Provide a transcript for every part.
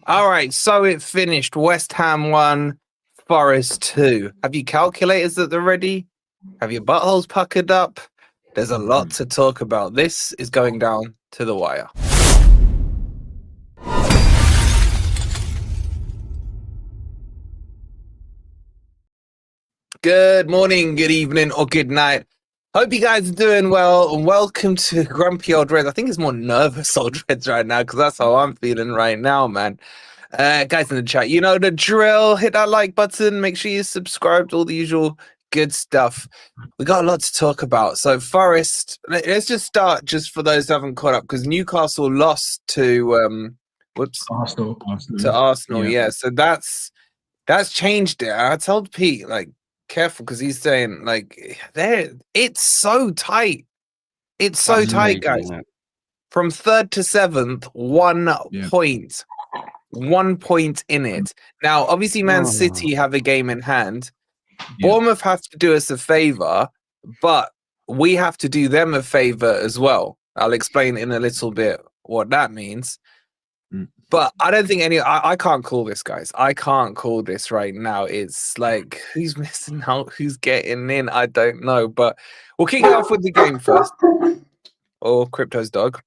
All right, so it finished. West Ham 1, Forest 2. Have you calculators that they're ready? Have your buttholes puckered up? There's a lot to talk about. This is going down to the wire. Good morning, good evening, or good night. Hope you guys are doing well, and welcome to Grumpy Old Reds. I think it's more nervous Old Reds right now, because that's how I'm feeling right now, man. Guys in the chat, you know the drill. Hit that like button. Make sure you subscribe to all the usual good stuff. We got a lot to talk about. So Forest, let's just start, just for those who haven't caught up, because Newcastle lost to Arsenal. Yeah. So that's changed it. I told Pete, like, careful, because he's saying, like, it's so tight. It's so tight, guys. From 3rd to 7th, 1 point. 1 point in it. Now, obviously, Man City have a game in hand. Bournemouth have to do us a favour, but we have to do them a favour as well. I'll explain in a little bit what that means. But I don't think I can't call this, guys. I can't call this right now. It's like, who's missing out? Who's getting in? I don't know. But we'll kick it off with the game first. Oh, Crypto's dog.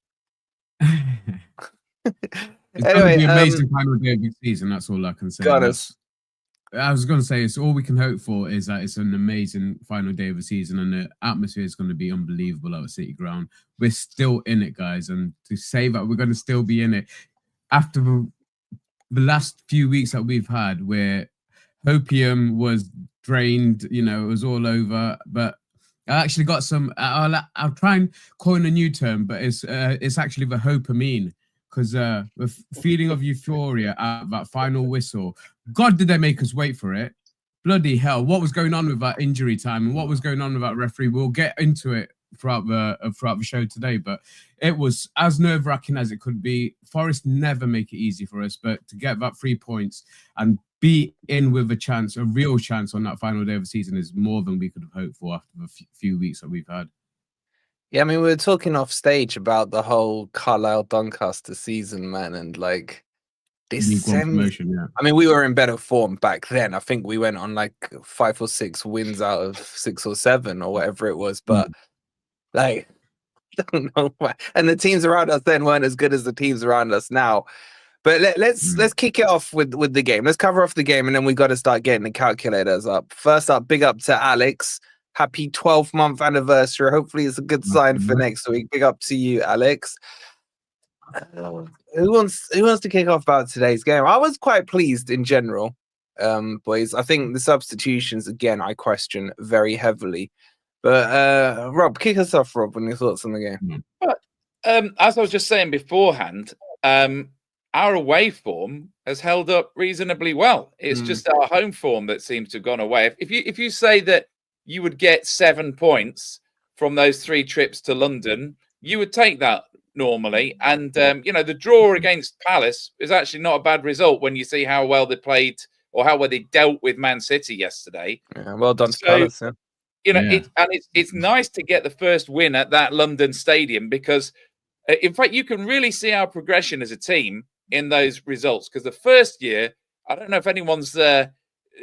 It's going to be an amazing final day of the season. That's all I can say. I was going to say, it's all we can hope for is that it's an amazing final day of the season, and the atmosphere is going to be unbelievable at City Ground. We're still in it, guys, and to say that we're going to still be in it after the last few weeks that we've had, where hopium was drained, you know, it was all over. But I actually got some. I'll try and coin a new term, but it's actually the hopamine. Because the feeling of euphoria at that final whistle, God, did they make us wait for it? Bloody hell! What was going on with that injury time, and what was going on with that referee? We'll get into it throughout the show today, but it was as nerve-wracking as it could be. Forest never make it easy for us, but to get that 3 points and be in with a real chance on that final day of the season is more than we could have hoped for after the few weeks that we've had. Yeah, I mean, we were talking off stage about the whole Carlisle Doncaster season, man, and like this promotion. Yeah. I mean, we were in better form back then. I think we went on like 5 or 6 wins out of 6 or 7 or whatever it was. But like, I don't know why. And the teams around us then weren't as good as the teams around us now. But let's kick it off with the game. Let's cover off the game, and then we got to start getting the calculators up. First up, big up to Alex. Happy 12th-month anniversary. Hopefully it's a good sign for next week. Big up to you, Alex. Who wants to kick off about today's game? I was quite pleased in general, boys. I think the substitutions, again, I question very heavily. But Rob, kick us off, Rob, on your thoughts on the game. As I was just saying beforehand, our away form has held up reasonably well. It's just our home form that seems to have gone away. If you say that you would get 7 points from those 3 trips to London, you would take that normally. And, you know, the draw against Palace is actually not a bad result when you see how well they played or how well they dealt with Man City yesterday. Yeah, well done to Palace. Yeah. You know, it's nice to get the first win at that London stadium because, in fact, you can really see our progression as a team in those results. Because the first year, I don't know if anyone's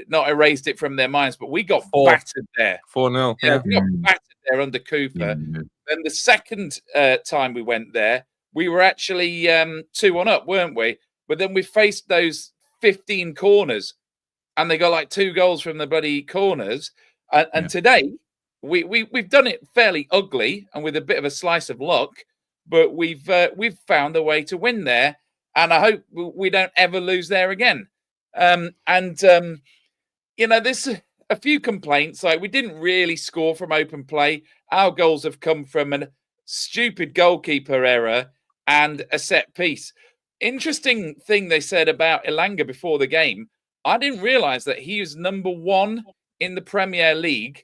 not erased it from their minds, but we got battered there. 4-0. Yeah, we got battered there under Cooper. Then the second time we went there, we were actually 2-1 up, weren't we? But then we faced those 15 corners, and they got like 2 goals from the bloody corners. And today, we've done it fairly ugly and with a bit of a slice of luck, but we've found a way to win there, and I hope we don't ever lose there again. You know, there's a few complaints. Like, we didn't really score from open play. Our goals have come from a stupid goalkeeper error and a set piece. Interesting thing they said about Elanga before the game. I didn't realize that he was number 1 in the Premier League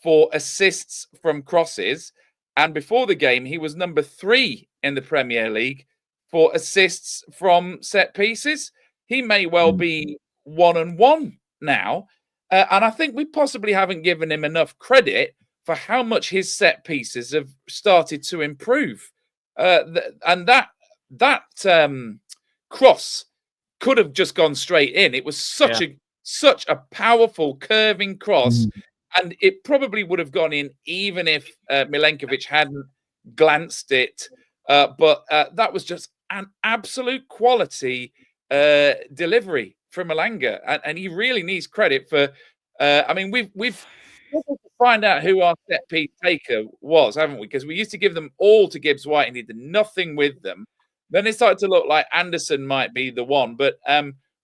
for assists from crosses. And before the game, he was number 3 in the Premier League for assists from set pieces. He may well be 1-1 now. And I think we possibly haven't given him enough credit for how much his set pieces have started to improve. And that cross could have just gone straight in. It was such a powerful curving cross, and it probably would have gone in even if Milenkovic hadn't glanced it. But that was just an absolute quality delivery from Malanga, and he really needs credit for. I mean, we've find out who our set piece taker was, haven't we? Because we used to give them all to Gibbs White, and he did nothing with them. Then it started to look like Anderson might be the one, but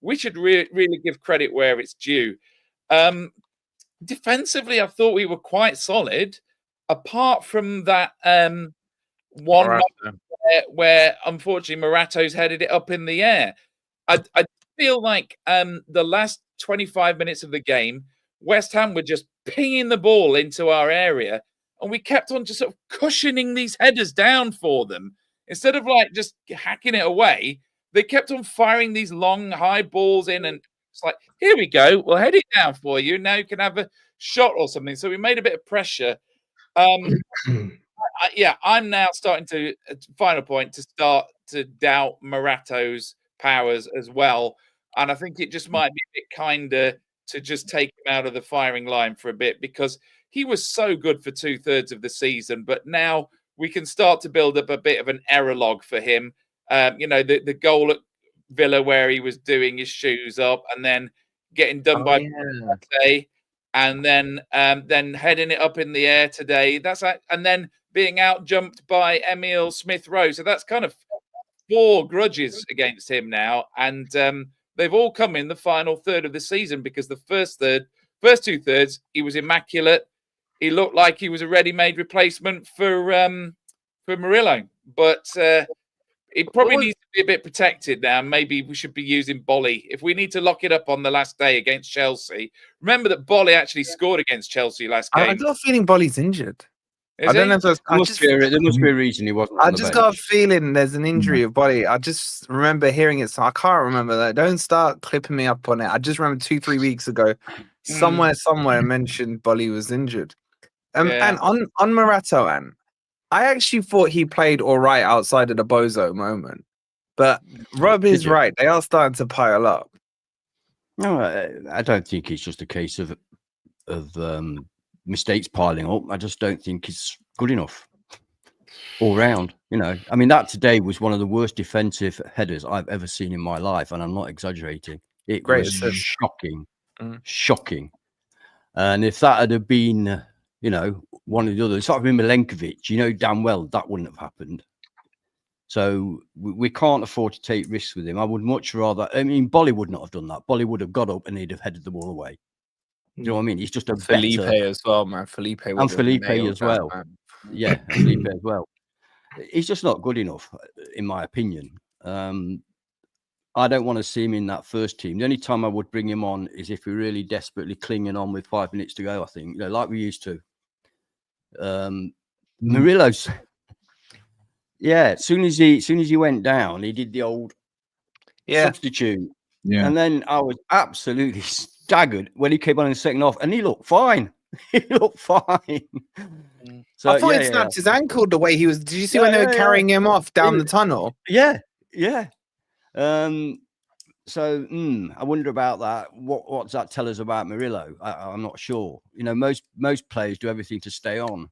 we should really give credit where it's due. Defensively, I thought we were quite solid, apart from that one where unfortunately Morato's headed it up in the air. I feel like the last 25 minutes of the game, West Ham were just pinging the ball into our area, and we kept on just sort of cushioning these headers down for them. Instead of like just hacking it away, they kept on firing these long, high balls in, and it's like, here we go, we'll head it down for you. Now you can have a shot or something. So we made a bit of pressure. I'm now starting to, final point, to start to doubt Morato's powers as well. And I think it just might be a bit kinder to just take him out of the firing line for a bit, because he was so good for 2/3 of the season. But now we can start to build up a bit of an error log for him. The goal at Villa where he was doing his shoes up and then getting done by today, and then heading it up in the air today. And then being out jumped by Emile Smith-Rowe. So that's kind of 4 grudges against him now, and they've all come in the final third of the season, because the first 2/3 he was immaculate. He looked like he was a ready-made replacement for Murillo, but he probably needs to be a bit protected now. Maybe we should be using Bolly if we need to lock it up on the last day against Chelsea. Remember that Bolly actually scored against Chelsea last game. I got a feeling Bolly's injured. I don't know if there must be a reason he wasn't. I just got a feeling there's an injury of Bolly. I just remember hearing it, so I can't remember that. Don't start clipping me up on it. I just remember 2-3 weeks ago, somewhere mentioned Bolly was injured. And on Morato, and I actually thought he played all right outside of the Bozo moment, but Rob is right. They are starting to pile up. No, I don't think it's just a case of mistakes piling up. I just don't think it's good enough all round. I mean, that today was one of the worst defensive headers I've ever seen in my life, and I'm not exaggerating. It was shocking. And if that had been, one of the others, it's like Milenkovic, damn well that wouldn't have happened. So we can't afford to take risks with him. I would much rather. I mean, Bolly would not have done that. Bolly would have got up and he'd have headed the ball away. You know what I mean? He's just a Felipe as well, man. Felipe as well. Yeah, Felipe as well. He's just not good enough, in my opinion. I don't want to see him in that first team. The only time I would bring him on is if we're really desperately clinging on with 5 minutes to go. I think, like we used to. Murillo's. Yeah, as soon as he went down, he did the old substitute. Yeah. And then I was absolutely staggered when he came on in the second half, and he looked fine. So I thought he snapped his ankle the way he was. Did you see when they were carrying him off down the tunnel? Yeah. So I wonder about that. What does that tell us about Murillo? I'm not sure. Most players do everything to stay on.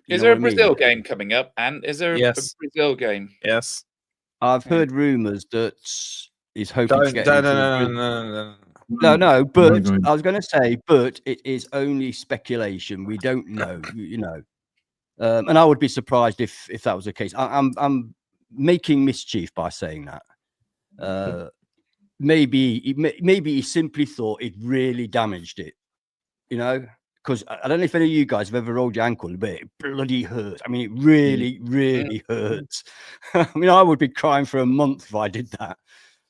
Is there a Brazil game coming up? And is there a Brazil game? Yes. I've heard rumours that he's hoping to get No, but I was going to say, but it is only speculation. We don't know, and I would be surprised if that was the case. I'm making mischief by saying that. Maybe he simply thought it really damaged it, because I don't know if any of you guys have ever rolled your ankle, but it bloody hurts. I mean, it really hurts. I mean, I would be crying for a month if I did that.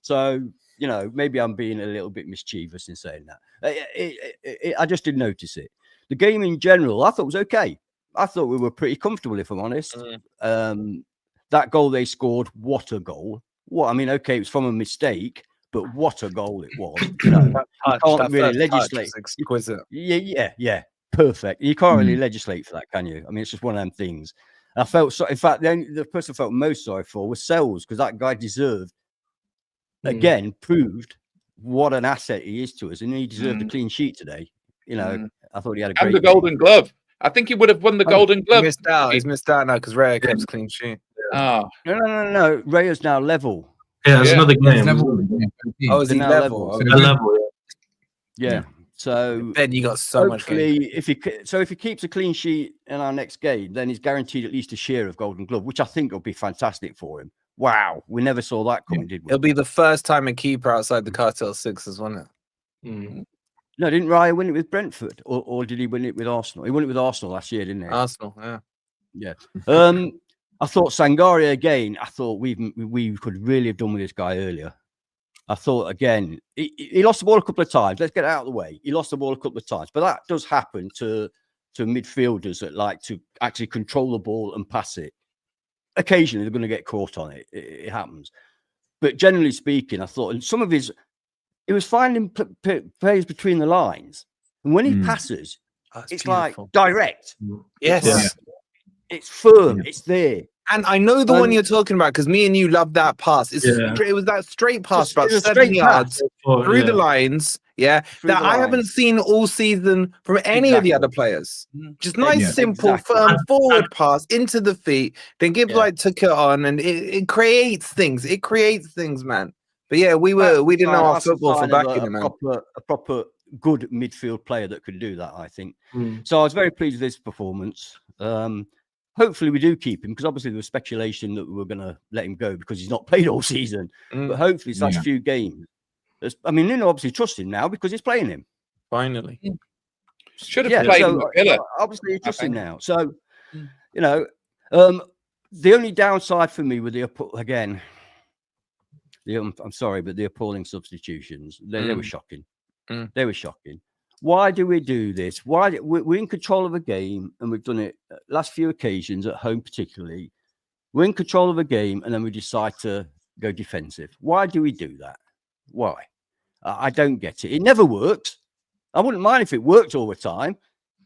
So, maybe I'm being a little bit mischievous in saying that. I just didn't notice it. The game in general, I thought was okay. I thought we were pretty comfortable, if I'm honest. That goal they scored, what a goal. Okay, it was from a mistake, but what a goal it was. You can't really legislate. Exquisite. Yeah, perfect. You can't really legislate for that, can you? I mean, it's just one of them things. I felt so. In fact, the person I felt most sorry for was Sells, because that guy deserved again proved what an asset he is to us, and he deserved a clean sheet today. You know, I thought he had a great and the Golden Glove. I think he would have won the Golden Glove. He's missed out now because Raya kept clean sheet. Oh no. Raya's now level. Yeah, it's another game. Oh, is he level? Level. Yeah. So then you got so much. If he keeps a clean sheet in our next game, then he's guaranteed at least a share of Golden Glove, which I think will be fantastic for him. Wow, we never saw that coming, did we? It'll be the first time a keeper outside the Cartel Sixes, won't it? No, didn't Raya win it with Brentford, or did he win it with Arsenal? He won it with Arsenal last year, didn't he? Arsenal, yeah. I thought Sangaria again. I thought we could really have done with this guy earlier. I thought again he lost the ball a couple of times. Let's get it out of the way. He lost the ball a couple of times, but that does happen to midfielders that like to actually control the ball and pass it. Occasionally, they're going to get caught on it. It happens, but generally speaking, I thought, and some of he was finding players between the lines, and when he passes, it's beautiful. Like direct. Yes, it's firm. It's there. And I know the one you're talking about because me and you love that pass. It was that straight pass about 7 yards through the lines. Yeah, that I haven't seen all season from any of the other players. Just nice, simple, firm forward pass into the feet. Then Gibbs took it on, and it creates things. It creates things, man. But yeah, we didn't know our football for backing him, man. A proper good midfield player that could do that, I think. So I was very pleased with his performance. Hopefully we do keep him, because obviously there was speculation that we were going to let him go because he's not played all season. But hopefully it's last few games. I mean, Nuno obviously trusts him now because he's playing him. Finally. Should have played him. Obviously he trusts him now. So, you know, the only downside for me with I'm sorry, but the appalling substitutions, they were shocking. They were shocking. Why do we do this? Why we're in control of a game, and we've done it last few occasions at home, particularly. We're in control of a game, and then we decide to go defensive. Why do we do that? Why? I don't get it. It never works. I wouldn't mind if it worked all the time.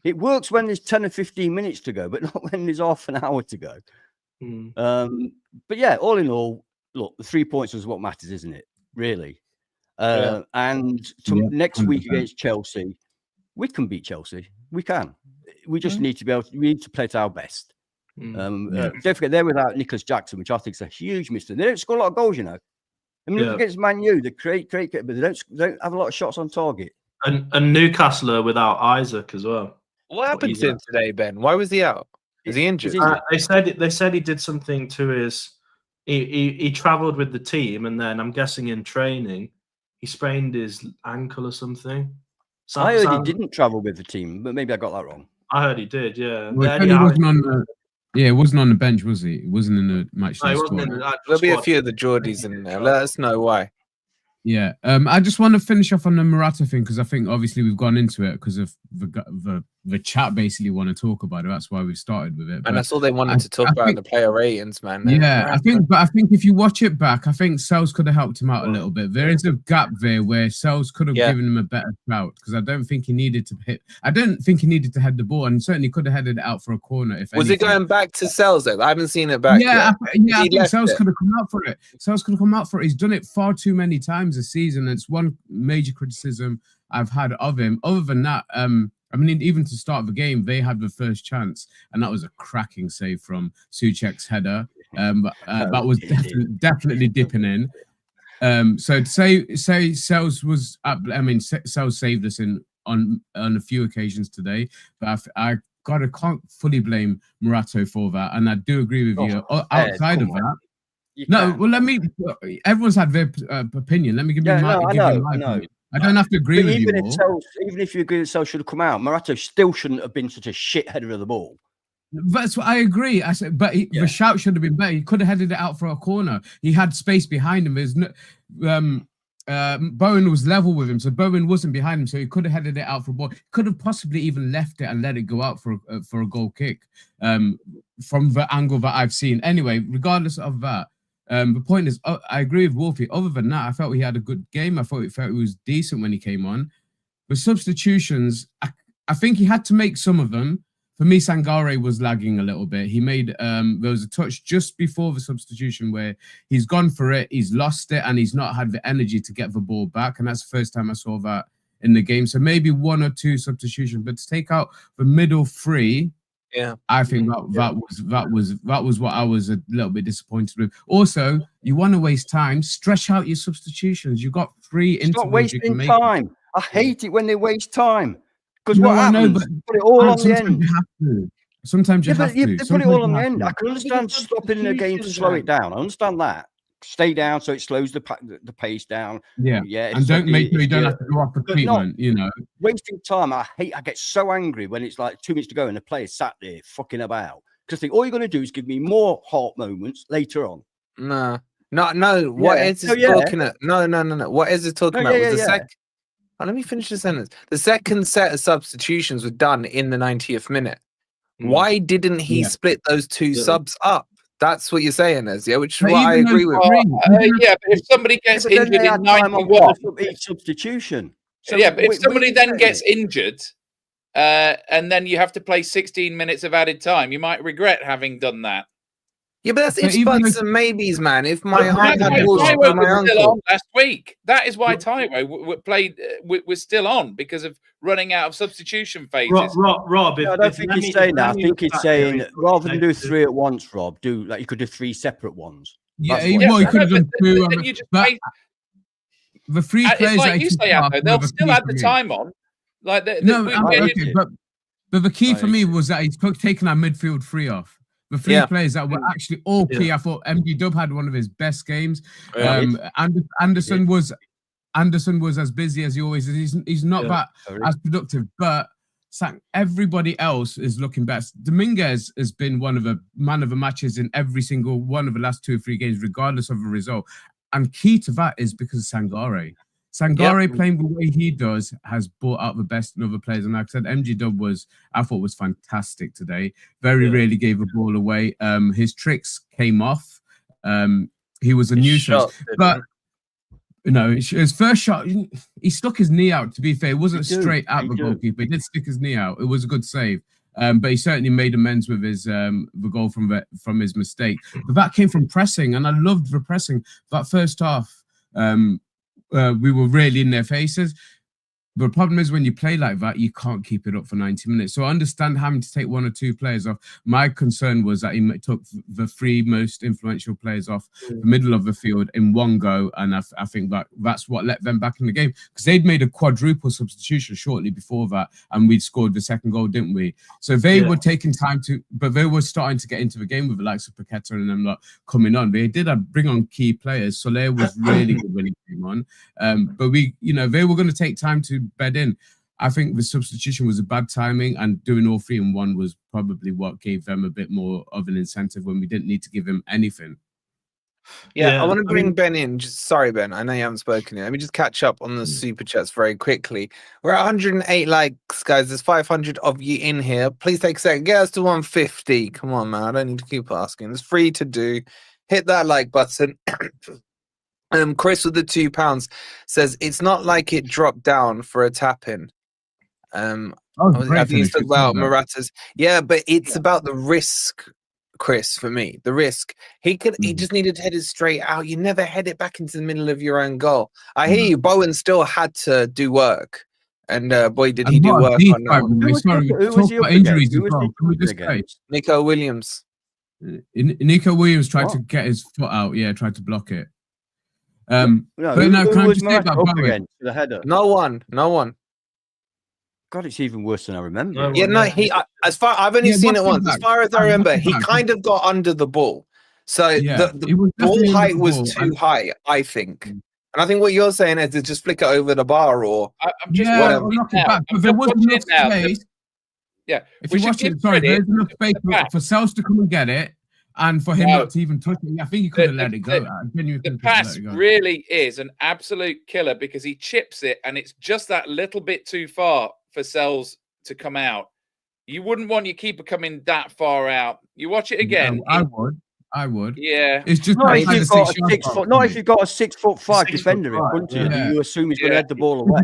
It works when there's 10 or 15 minutes to go, but not when there's half an hour to go. But yeah, all in all, look, the 3 points is what matters, isn't it? Really. And next week against Chelsea, we can beat Chelsea. We can. We just need to be able to, we need to play to our best. Don't forget, they're without Nicholas Jackson, which I think is a huge mistake. They don't score a lot of goals, you know. I mean, against Man U, they create, but they don't have a lot of shots on target. And Newcastle are without Isaac as well. What happened to him today, Ben? Why was he out? Is he injured? They said he did something to his. He travelled with the team, and then I'm guessing in training, he sprained his ankle or something. I heard he didn't travel with the team, but maybe I got that wrong. I heard he did. Yeah. Well, he wasn't on the. Yeah, it wasn't on the bench, was he? It wasn't in the match. No, There'll be a few of the Geordies in there. Let us know why. Yeah, I just want to finish off on the Morata thing, because I think obviously we've gone into it because of the chat basically want to talk about it. That's why we started with it. And that's all they wanted to talk about, the player ratings, man. Yeah, I think if you watch it back, I think Sels could have helped him out a little bit. There is a gap there where Sels could have given him a better shout, because I don't think he needed to hit. I don't think he needed to head the ball, and certainly could have headed it out for a corner. Was it going back to Sels though? I haven't seen it back. I think Sels could have come out for it. Sels could have come out for it. He's done it far too many times this season. It's one major criticism I've had of him. Other than that, I mean, even to start the game, they had the first chance, and that was a cracking save from Souček's header. That was definitely dipping in. So to say Sels was, Sels saved us on a few occasions today, but I can't fully blame Morata for that, and I do agree with you. Outside of that. Everyone's had their opinion. Let me give you my opinion. I don't have to agree with you. Even if you agree that Sels should have come out, Morata still shouldn't have been such a shit header of the ball. That's what I agree. I said, but the shout should have been better. He could have headed it out for a corner. He had space behind him. There's no, Bowen was level with him, so Bowen wasn't behind him, so he could have headed it out for a ball. He could have possibly even left it and let it go out for a goal kick. From the angle that I've seen. Anyway, regardless of that. The point is, I agree with Wolfie. Other than that, I felt he had a good game. I thought it was decent when he came on. The substitutions, I think he had to make some of them for me, Sangare was lagging a little bit. He made there was a touch just before the substitution where he's gone for it, he's lost it, and he's not had the energy to get the ball back. And that's the first time I saw that in the game. So maybe 1 or 2 substitutions, but to take out the middle 3, I think that was what I was a little bit disappointed with. Also, you want to waste time, stretch out your substitutions. You've got 3 intervals. Not wasting time. I hate it when they waste time. Because what happens? Put it all on the end. Sometimes you have to. They put it all on the end. I can understand stopping the game to slow it down. I understand that. Stay down so it slows the pace down. Yeah. And don't make sure you don't have to go off the treatment, you know. Wasting time. I get so angry when it's like 2 minutes to go and the player's sat there fucking about. Because I think all you're going to do is give me more heart moments later on. No. What is it talking about? No. What is it talking about? Was the second. Oh, let me finish the sentence. The second set of substitutions were done in the 90th minute. Why didn't he split those 2 subs up? That's what you're saying, is which is what I agree with. But if somebody gets injured in 91, each substitution. So but if somebody then gets injured, and then you have to play 16 minutes of added time, you might regret having done that. Yeah, but that's ifs, buts, and maybes, man. If my aunt had Taiwo was still on last week. That is why Taiwo was still on, because of running out of substitution phases. Rob, I don't think he's saying that. I think he's saying rather than do 3 at once, Rob, you could do 3 separate ones. Yeah, he could have done 2. The 3 players, like you say, they'll still add the time on. Like but the key for me was that he's taken our midfield 3 off. The 3 players that were actually all key. I thought MD Dub had one of his best games. Anderson was as busy as he always is. He's not that as productive, but everybody else is looking best. Dominguez has been one of the man of the matches in every single one of the last 2 or 3 games, regardless of the result. And key to that is because of Sangare. Sangare playing the way he does has brought out the best in other players. And like I said, MG Dub I thought was fantastic today. Very rarely gave a ball away. His tricks came off. He was a nuisance. But his first shot, he stuck his knee out, to be fair. It wasn't straight at the goalkeeper. He did stick his knee out. It was a good save. But he certainly made amends with his the goal from his mistake. But that came from pressing, and I loved the pressing. That first half, we were really in their faces. The problem is when you play like that, you can't keep it up for 90 minutes. So I understand having to take 1 or 2 players off. My concern was that he took the 3 most influential players off the middle of the field in one go. And I think that's what let them back in the game, because they'd made a quadruple substitution shortly before that. And we'd scored the second goal, didn't we? So they were taking time but they were starting to get into the game with the likes of Paqueta and them coming on. They did bring on key players. Soler was really good when he came on. But they were going to take time to bed in. I think the substitution was a bad timing, and doing all 3 in 1 was probably what gave them a bit more of an incentive when we didn't need to give him anything. I want to bring Ben in. Sorry, Ben, I know you haven't spoken yet. Let me just catch up on the super chats very quickly. We're at 108 likes, guys. There's 500 of you in here. Please take a second. Get us to 150. Come on, man. I don't need to keep asking. It's free to do. Hit that like button. Chris with the £2 says it's not like it dropped down for a tap in. I think he's talking about Morata's. Yeah, but it's about the risk, Chris. For me, the risk. He just needed to head it straight out. You never head it back into the middle of your own goal. I hear you. Bowen still had to do work, and boy, did he do work on that. Talk about injuries as well. Can we just Nico Williams. Nico Williams tried to get his foot out. Yeah, tried to block it. But no, can I just say about Bowen? The header? No one. God, it's even worse than I remember. I've only seen it once. As far as I remember, he kind of got under the ball. So the ball height was too high, I think. And I think what you're saying is to just flick it over the bar, or I'm just knock it back. But there was enough space. If you watch it, there's enough space for Sels to come and get it. And for him not to even touch it, I think he could have let it go. The pass really is an absolute killer, because he chips it and it's just that little bit too far for Sels to come out. You wouldn't want your keeper coming that far out. You watch it again. I would. I would. Yeah. It's just Not if you've got a 6'5" 6'5", defender in front of you. yeah. You assume he's going to head the ball away.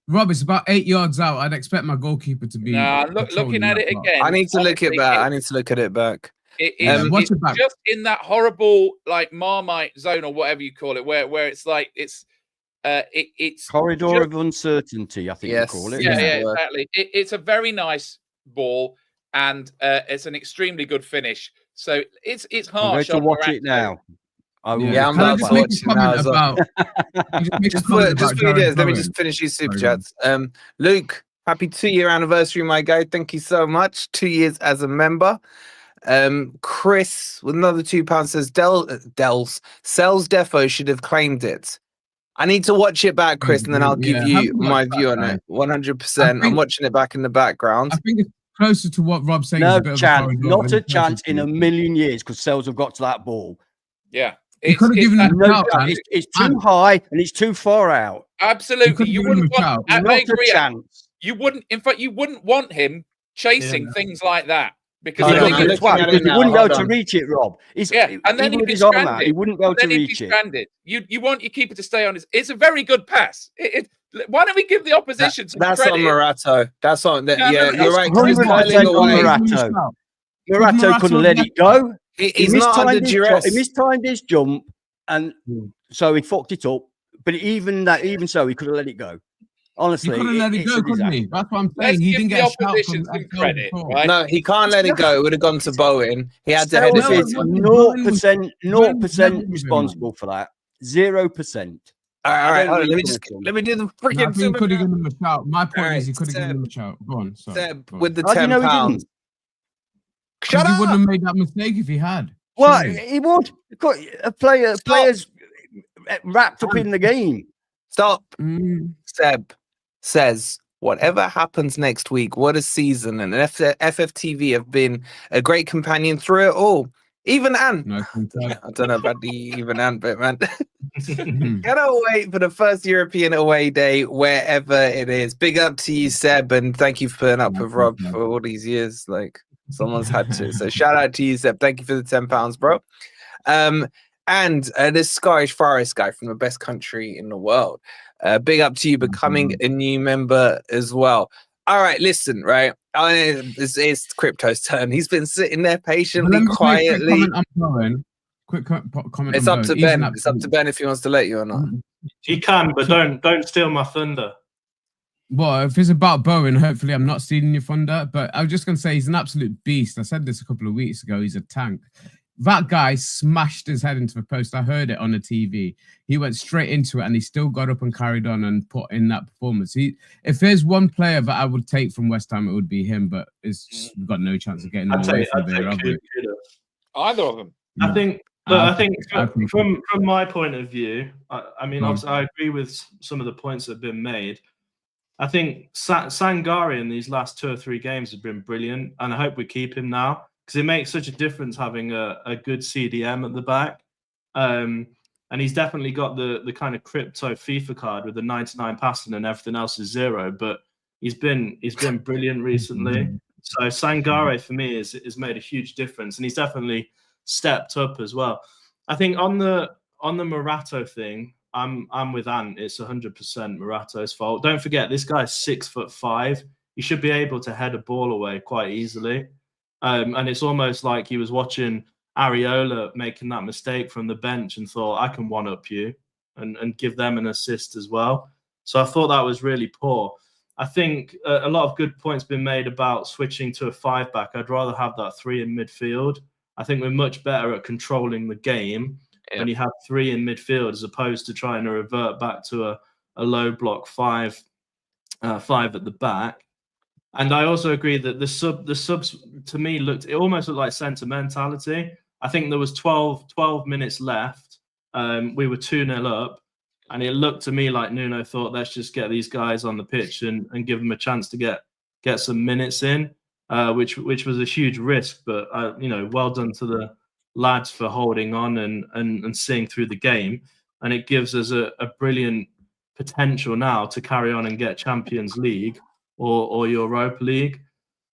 Rob, it's about 8 yards out. I'd expect my goalkeeper to be. Looking at it again. I need to look it back. I need to look at it back. It's just in that horrible like Marmite zone or whatever you call it, where it's like it's corridor of uncertainty. I think you call it. Yeah, exactly. It's a very nice ball, and it's an extremely good finish. So it's harsh. I'm going to watch it now. I'm about to watch it now as well. Just for ideas, let me just finish these super chats. Luke, happy 2-year anniversary, my guy. Thank you so much. 2 years as a member. Chris with another £2 says Cells Defo should have claimed it. I need to watch it back, Chris, and then I'll give you my view on it. 100%. I'm watching it back in the background. I think it's closer to what Rob's saying. No chance, not a chance in a million years, because Cells have got to that ball. Yeah. It's too high and it's too far out. Absolutely. You wouldn't want not a chance. You wouldn't, in fact, you wouldn't want him chasing things like that. Because he wouldn't be able to reach it, Rob. And then he'd be stranded. He wouldn't be able to reach it. You want your keeper to stay on his. It's a very good pass. Why don't we give the opposition some credit? That's on Murato. That's on. You're right. Murato couldn't let it go. He's not under duress. He mistimed his jump, and so he fucked it up. But even so, he could have let it go. Honestly, he couldn't let it go, couldn't he? That's what I'm saying. He didn't get a shout from credit. Right? No, he can't let it go. It would have gone to Bowen. He had to head it. 0% responsible for that. 0%. All right. Let me do the freaking. He could have given him a shout. My point is, he could have given him a shout. Go on, Seb, with the £10. Shut up! He wouldn't have made that mistake if he had. What? He would. Players wrapped up in the game. Stop. Seb says, whatever happens next week, what a season. And FFTV have been a great companion through it all. Even Ant. I don't know about the even Ant bit, man. Cannot wait for the first European away day, wherever it is. Big up to you, Seb, and thank you for putting up with Rob for all these years. Like, someone's had to. So shout out to you, Seb. Thank you for the £10, bro. And this Scottish Forest guy from the best country in the world. Big up to you becoming a new member as well. All right, listen, right? It's Crypto's turn. He's been sitting there patiently, quietly. Quick comment. It's up to Ben. It's up to Ben if he wants to let you or not. He can, but don't steal my thunder. Well, if it's about Bowen, hopefully I'm not stealing your thunder. But I was just going to say he's an absolute beast. I said this a couple of weeks ago. He's a tank. That guy smashed his head into the post. I heard it on the TV. He went straight into it and he still got up and carried on and put in that performance. If there's one player that I would take from West Ham, it would be him, but we've got no chance of getting him away from there. Either of them. I think from my point of view, I mean, obviously, I agree with some of the points that have been made. I think Sangare in these last 2 or 3 games has been brilliant, and I hope we keep him now, because it makes such a difference having a good CDM at the back. And he's definitely got the kind of crypto FIFA card with the 99 passing and everything else is 0. But he's been brilliant recently. So Sangare for me has made a huge difference, and he's definitely stepped up as well. I think on the Murato thing, I'm with Ant. It's 100% Murato's fault. Don't forget, this guy's 6'5". He should be able to head a ball away quite easily. And it's almost like he was watching Areola making that mistake from the bench and thought, I can one-up you and give them an assist as well. So I thought that was really poor. I think a lot of good points been made about switching to a 5-back. I'd rather have that 3 in midfield. I think we're much better at controlling the game when you have 3 in midfield as opposed to trying to revert back to a low block 5 at the back. And I also agree that the subs to me almost looked like sentimentality. I think there was 12 minutes left. We were 2-0 up, and it looked to me like Nuno thought, let's just get these guys on the pitch and give them a chance to get some minutes in, which was a huge risk. But well done to the lads for holding on and seeing through the game, and it gives us a brilliant potential now to carry on and get Champions League or Europa League.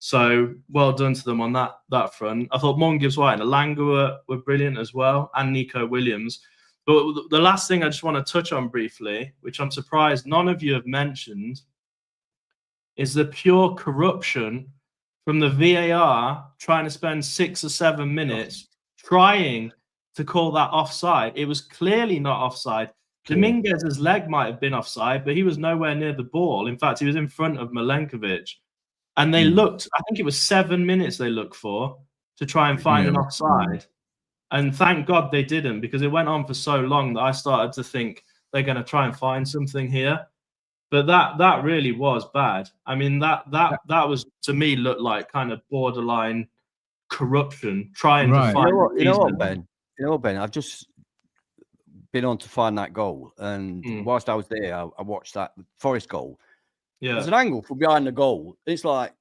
So well done to them on that front. I thought Morgan Gibbs-White and Elanga were brilliant as well, and Nico Williams. But the last thing I just want to touch on briefly, which I'm surprised none of you have mentioned, is the pure corruption from the VAR trying to spend 6 or 7 minutes trying to call that offside. It was clearly not offside. Dominguez's leg might have been offside, but he was nowhere near the ball. In fact, he was in front of Milenkovic. And they looked, I think it was 7 minutes they looked for to try and find an offside. And thank God they didn't, because it went on for so long that I started to think they're going to try and find something here. But that really was bad. I mean, that was, to me, looked like kind of borderline corruption, trying to find. You know what, Ben? You know what, Ben? I've just been on to find that goal, and whilst I was there, I watched that Forest goal. Yeah, there's an angle from behind the goal. It's like,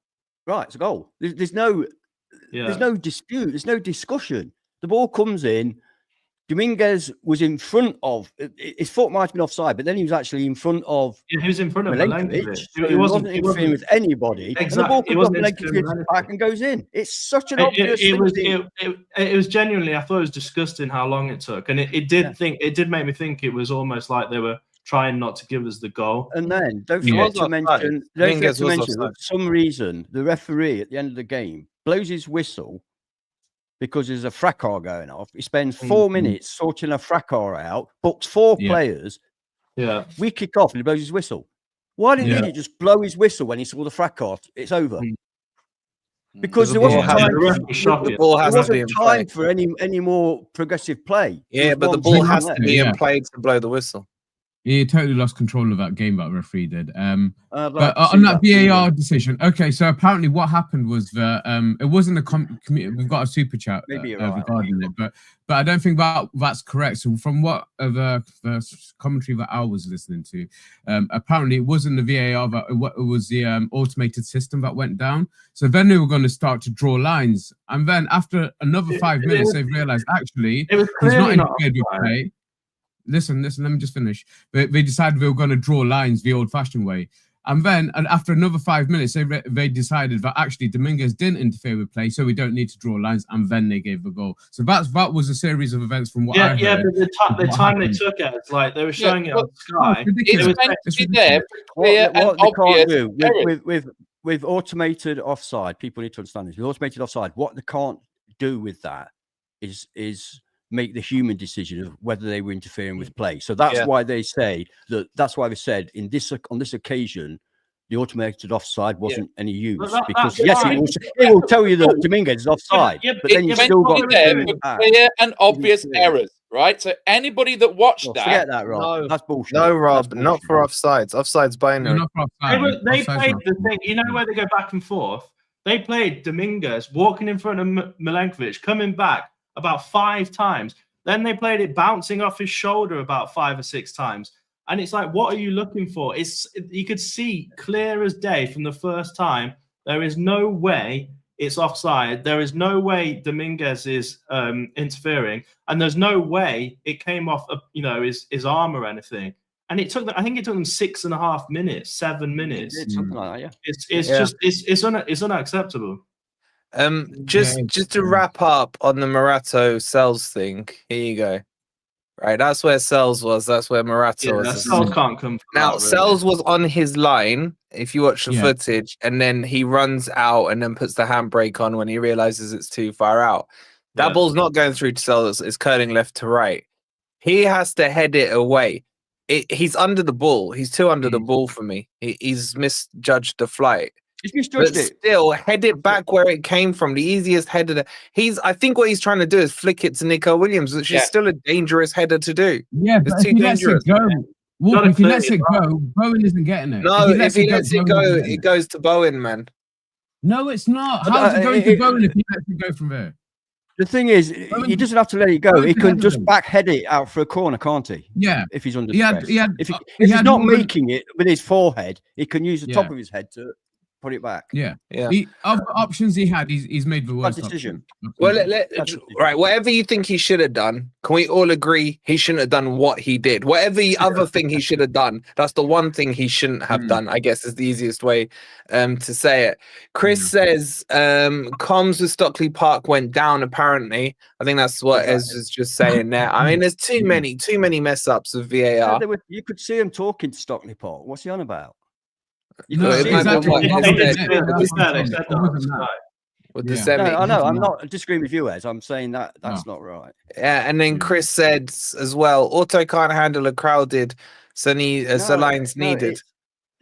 right, it's a goal. There's no dispute. There's no discussion. The ball comes in. Dominguez was in front of. His foot might have been offside, but then he was actually in front of. Yeah, he was in front of Milenkovic. So he wasn't interfering with anybody. Exactly. And the ball comes off Milenkovic's back and goes in. It's such an obvious thing. It was genuinely. I thought it was disgusting how long it took, and it did make me think it was almost like they were trying not to give us the goal. And then don't forget to mention, for some reason, the referee at the end of the game blows his whistle because there's a fracas going off. He spends 4 minutes sorting a fracas out, books 4 players. Yeah. We kick off and he blows his whistle. Why didn't he just blow his whistle when he saw the fracas? It's over. Because there wasn't time for any more progressive play. Yeah, but the ball has to be in play to blow the whistle. He totally lost control of that game, that referee did. But on that VAR decision, okay, so apparently what happened was that it wasn't a committee. We've got a super chat regarding it, but I don't think that's correct. So from what the commentary that I was listening to, apparently it wasn't the VAR, that it was the automated system that went down. So then they were going to start to draw lines, and then after another 5 minutes, they've realised actually it was he's not interfered with play. Listen, let me just finish. They decided they were going to draw lines the old-fashioned way. And then after another 5 minutes, they decided that actually Dominguez didn't interfere with play, so we don't need to draw lines, and then they gave the goal. So that was a series of events from what I heard. Yeah, but the time they took it, it's like they were showing it on Sky. It's meant to be there for clear and obvious. With automated offside, people need to understand this. With automated offside, what they can't do with that is make the human decision of whether they were interfering with play. So that's why they say that. That's why they said on this occasion, the automated offside wasn't any use, because it will tell you that Dominguez is offside, but then you still got clear and obvious errors, right? So anybody that watched forget that, Rob. That's bullshit. No, Rob, not for offsides. Offside's binary. They played the thing. You know where they go back and forth. They played Dominguez walking in front of Milenkovic, coming back about 5 times. Then they played it bouncing off his shoulder about 5 or 6 times. And it's like, what are you looking for? You could see clear as day from the first time, there is no way it's offside. There is no way Dominguez is interfering. And there's no way it came off his arm or anything. And I think it took them 6.5 minutes, 7 minutes. It's something like that, It's unacceptable. Just to wrap up on the Morato Sells thing, here you go. Right, that's where Sells was. That's where Morato was. Sells can't come from now. Sells was on his line. If you watch the footage, and then he runs out and then puts the handbrake on when he realizes it's too far out. That ball's not going through to Sells. It's curling left to right. He has to head it away. He's under the ball. He's too under the ball for me. He's misjudged the flight. But still, head it back where it came from. The easiest header. I think what he's trying to do is flick it to Nico Williams, which is still a dangerous header to do. Yeah, but it's too dangerous. If he lets it go, Bowen isn't getting it. No, if he lets it go, it goes to Bowen, man. No, it's not. How's it going to Bowen if he lets it go from there? The thing is, he doesn't have to let it go. He can just back head it out for a corner, can't he? Yeah. If he's under stress. If he's not making it with his forehead, he can use the top of his head to put it back. Yeah. Yeah. Other options he had, he's made the worst decision. option. Well, right. Whatever you think he should have done, can we all agree he shouldn't have done what he did? Whatever the other thing he should have done, that's the one thing he shouldn't have done, I guess is the easiest way to say it. Chris says comms with Stockley Park went down, apparently. I think that's what Ez is just saying there. I mean, there's too many mess ups of VAR. Yeah, you could see him talking to Stockley Park. What's he on about? I know. I'm not disagreeing with you, Ez. I'm saying that's not right. Yeah, and then Chris said as well, Auto can't handle a crowded, so lines needed.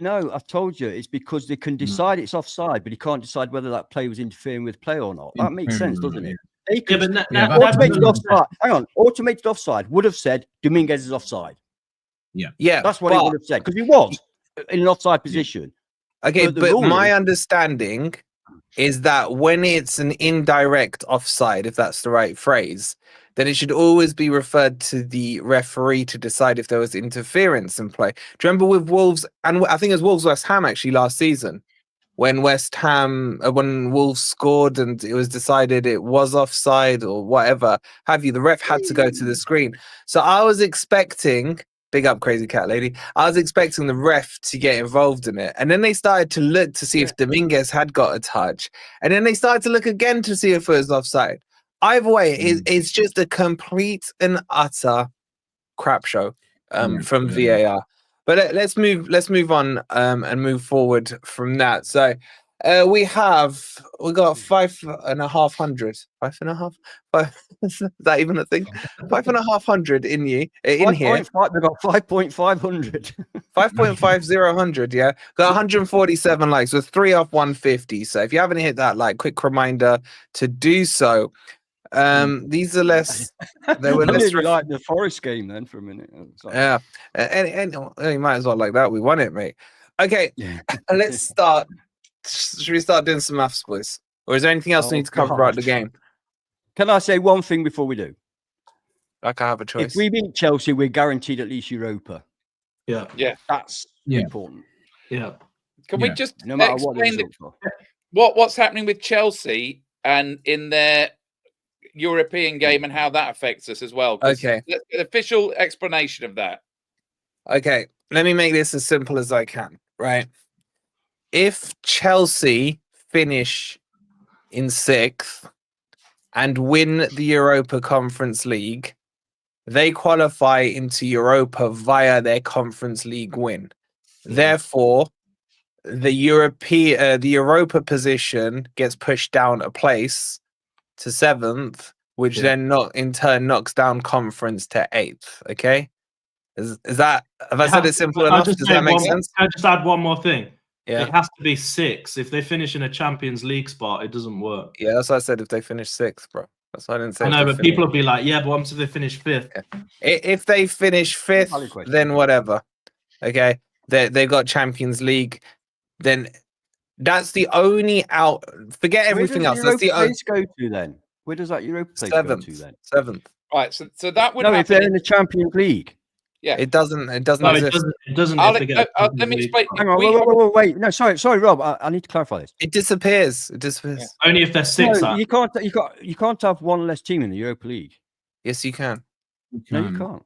No, I've told you, it's because they can decide it's offside, but he can't decide whether that play was interfering with play or not. That makes sense, doesn't it? They could, automated offside. Hang on, automated offside would have said Dominguez is offside. Yeah, that's what he would have said because he was in an offside position. Okay, but my understanding is that when it's an indirect offside, if that's the right phrase, then it should always be referred to the referee to decide if there was interference in play. Do you remember with Wolves, and I think it was Wolves West Ham actually last season, when when Wolves scored and it was decided it was offside or whatever have you, the ref had to go to the screen. So I was expecting, big up Crazy Cat Lady, I was expecting the ref to get involved in it. And then they started to look to see if Dominguez had got a touch. And then they started to look again to see if it was offside. Either way, it's just a complete and utter crap show from VAR. But let's move on and move forward from that. So we got 5,500. 5.5? Is that even a thing? 5,500 in here. We've got 5,500. 5,500, yeah. Got 147 likes with 3 off 150. So if you haven't hit that like, quick reminder to do so. These are less. They were less like the Forest game then for a minute. Yeah, and you might as well like that. We won it, mate. Okay, let's start. Should we start doing some maths, boys? Or is there anything else we need to cover about the game? Can I say one thing before we do? Like I have a choice. If we beat Chelsea, we're guaranteed at least Europa. Yeah, that's important. Yeah. Can we just no matter what's happening with Chelsea and in their European game and how that affects us as well? Okay, an official explanation of that. Okay, let me make this as simple as I can. Right, if Chelsea finish in 6th and win the Europa Conference League, they qualify into Europa via their Conference League win. Therefore, the Europa position gets pushed down a place to 7th, which then in turn knocks down conference to 8th. Okay, is that, have I said it simple enough? Does that make sense? Can I just add one more thing? Yeah, it has to be 6. If they finish in a Champions League spot, it doesn't work. Yeah, that's what I said. If they finish 6th, bro. That's what I didn't say. I know, but people will be like, yeah, but what if they finish 5th? Yeah. If they finish 5th, then whatever. Okay, they got Champions League. Then that's the only out. Forget everything else. That's the only go to then. Where does that Europa place go to then? 7th. Right. So that would if they're in the Champions League. Yeah, it doesn't. No, exist. It doesn't. Let me explain. Hang on, wait. No, sorry, Rob. I need to clarify this. It disappears. Yeah. Only if they're 6. No, you can't have one less team in the Europa League. Yes, you can. No, you can't.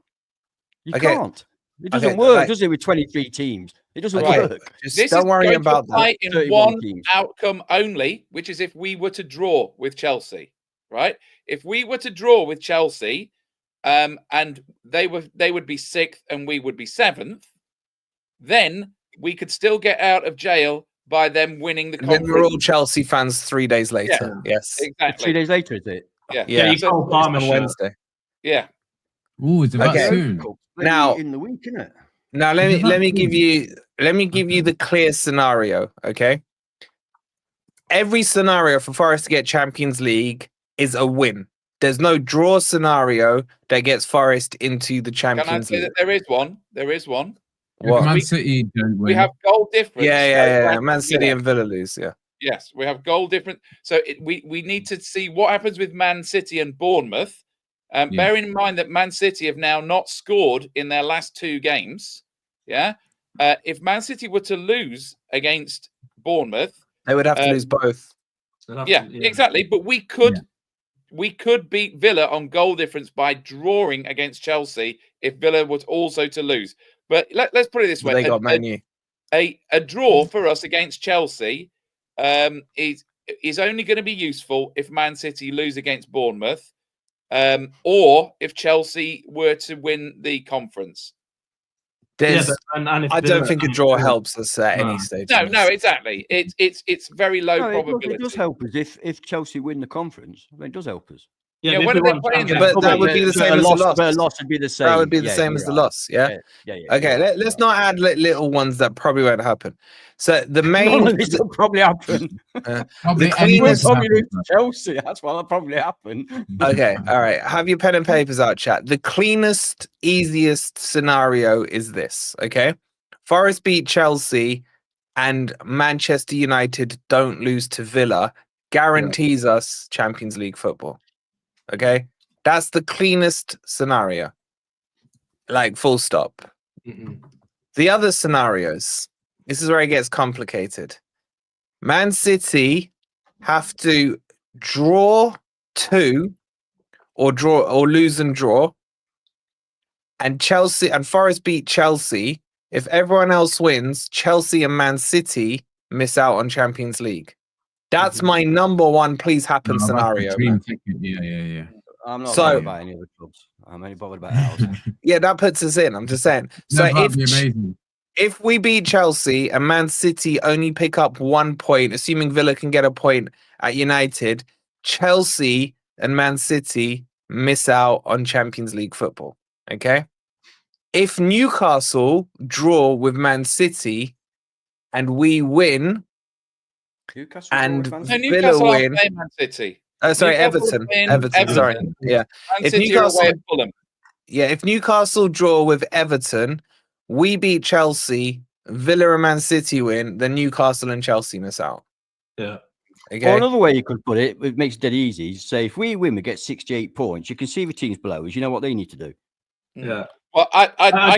You can't. It doesn't work, does it? With 23 teams, it doesn't work. Just don't worry about that. In one outcome only, which is if we were to draw with Chelsea, right? If we were to draw with Chelsea. And they would be 6th and we would be 7th, then we could still get out of jail by them winning the conference. Then we're all Chelsea fans 3 days later. Yeah, yes, exactly. 3 days later, is it? Yeah, you call Palmer on Wednesday. Yeah. Ooh, it's about soon. Now in the week, isn't it? Now let me give you the clear scenario. Okay, every scenario for Forest to get Champions League is a win. There's no draw scenario that gets Forest into the Champions League. That there is one. There is one. What? Man City don't win. We have goal difference. Yeah. Man City and Villa lose. Yeah. Yes, we have goal difference. So we need to see what happens with Man City and Bournemouth. Bearing in mind that Man City have now not scored in their last 2 games. Yeah. If Man City were to lose against Bournemouth, They would have to lose both. Yeah, exactly. But we could beat Villa on goal difference by drawing against Chelsea if Villa was also to lose. But let's put it this way: they got Man U. A draw for us against Chelsea is only going to be useful if Man City lose against Bournemouth, or if Chelsea were to win the conference. I don't think a draw helps us at any stage. No, exactly. It's very low probability. It does help us if Chelsea win the conference. I mean, it does help us. Yeah, when are they playing? But that would be the same as the loss. But a loss would be the same. That would be the same as the loss. Yeah. Okay. Let's not add little ones that probably won't happen. So the main this will probably happen. Probably lose Chelsea. That's what'll probably happen. Okay. All right. Have your pen and papers out, chat. The cleanest, easiest scenario is this. Okay. Forest beat Chelsea, and Manchester United don't lose to Villa. Guarantees us Champions League football. Okay, that's the cleanest scenario. Like, full stop. The other scenarios, this is where it gets complicated. Man City have to draw 2 or lose and draw. And Chelsea and Forest beat Chelsea. If everyone else wins, Chelsea and Man City miss out on Champions League. That's my number one please happen scenario. Yeah. I'm not bothered about any of the clubs. I'm only bothered about ours. Yeah, that puts us in. I'm just saying. So if we beat Chelsea and Man City only pick up 1 point, assuming Villa can get a point at United, Chelsea and Man City miss out on Champions League football. Okay? If Newcastle draw with Man City and we win, Newcastle win. Man City. Sorry, Everton. Sorry, yeah. If Newcastle draw with Everton, we beat Chelsea, Villa and Man City win, then Newcastle and Chelsea miss out. Yeah. Okay. Or another way you could put it, it makes it dead easy. Say if we win, we get 68 points. You can see the teams below us. You know what they need to do. Yeah. Well, I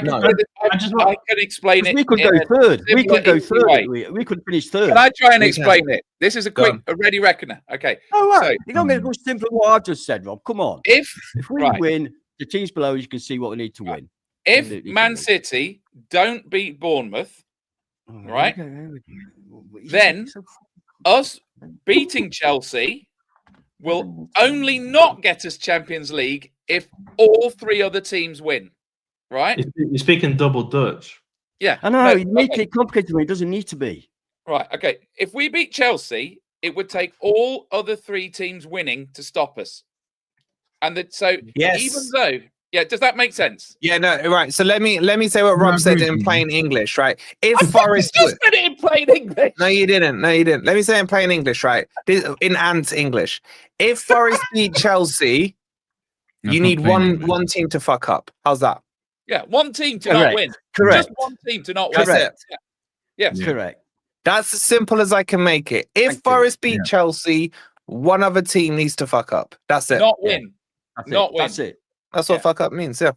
can explain it. We could go third. We could go third. We could finish third. Can I try and explain it? This is a ready reckoner. Okay. Oh, right. You don't get much simpler than what I've just said, Rob. Come on. If we win, the teams below, you can see what they need to win. If Man City don't beat Bournemouth, right, then us beating Chelsea will only not get us Champions League if all 3 other teams win. Right? You're speaking double Dutch. Yeah. I know. You make it complicated when it doesn't need to be. Right. Okay. If we beat Chelsea, it would take all other 3 teams winning to stop us. And even though, does that make sense? Yeah, no, right. So let me say what Rob said in plain English, right? If Forest just said it in plain English. No, you didn't. Let me say it in plain English, right? In Ant's English. If Forest beat Chelsea, you need one team to fuck up. How's that? Yeah, one team to not win. Correct. Just one team to not win. That's it. Yes. Correct. That's as simple as I can make it. If Forest beat Chelsea, one other team needs to fuck up. That's it. Not win. Not win. That's it. That's what fuck up means. Yeah.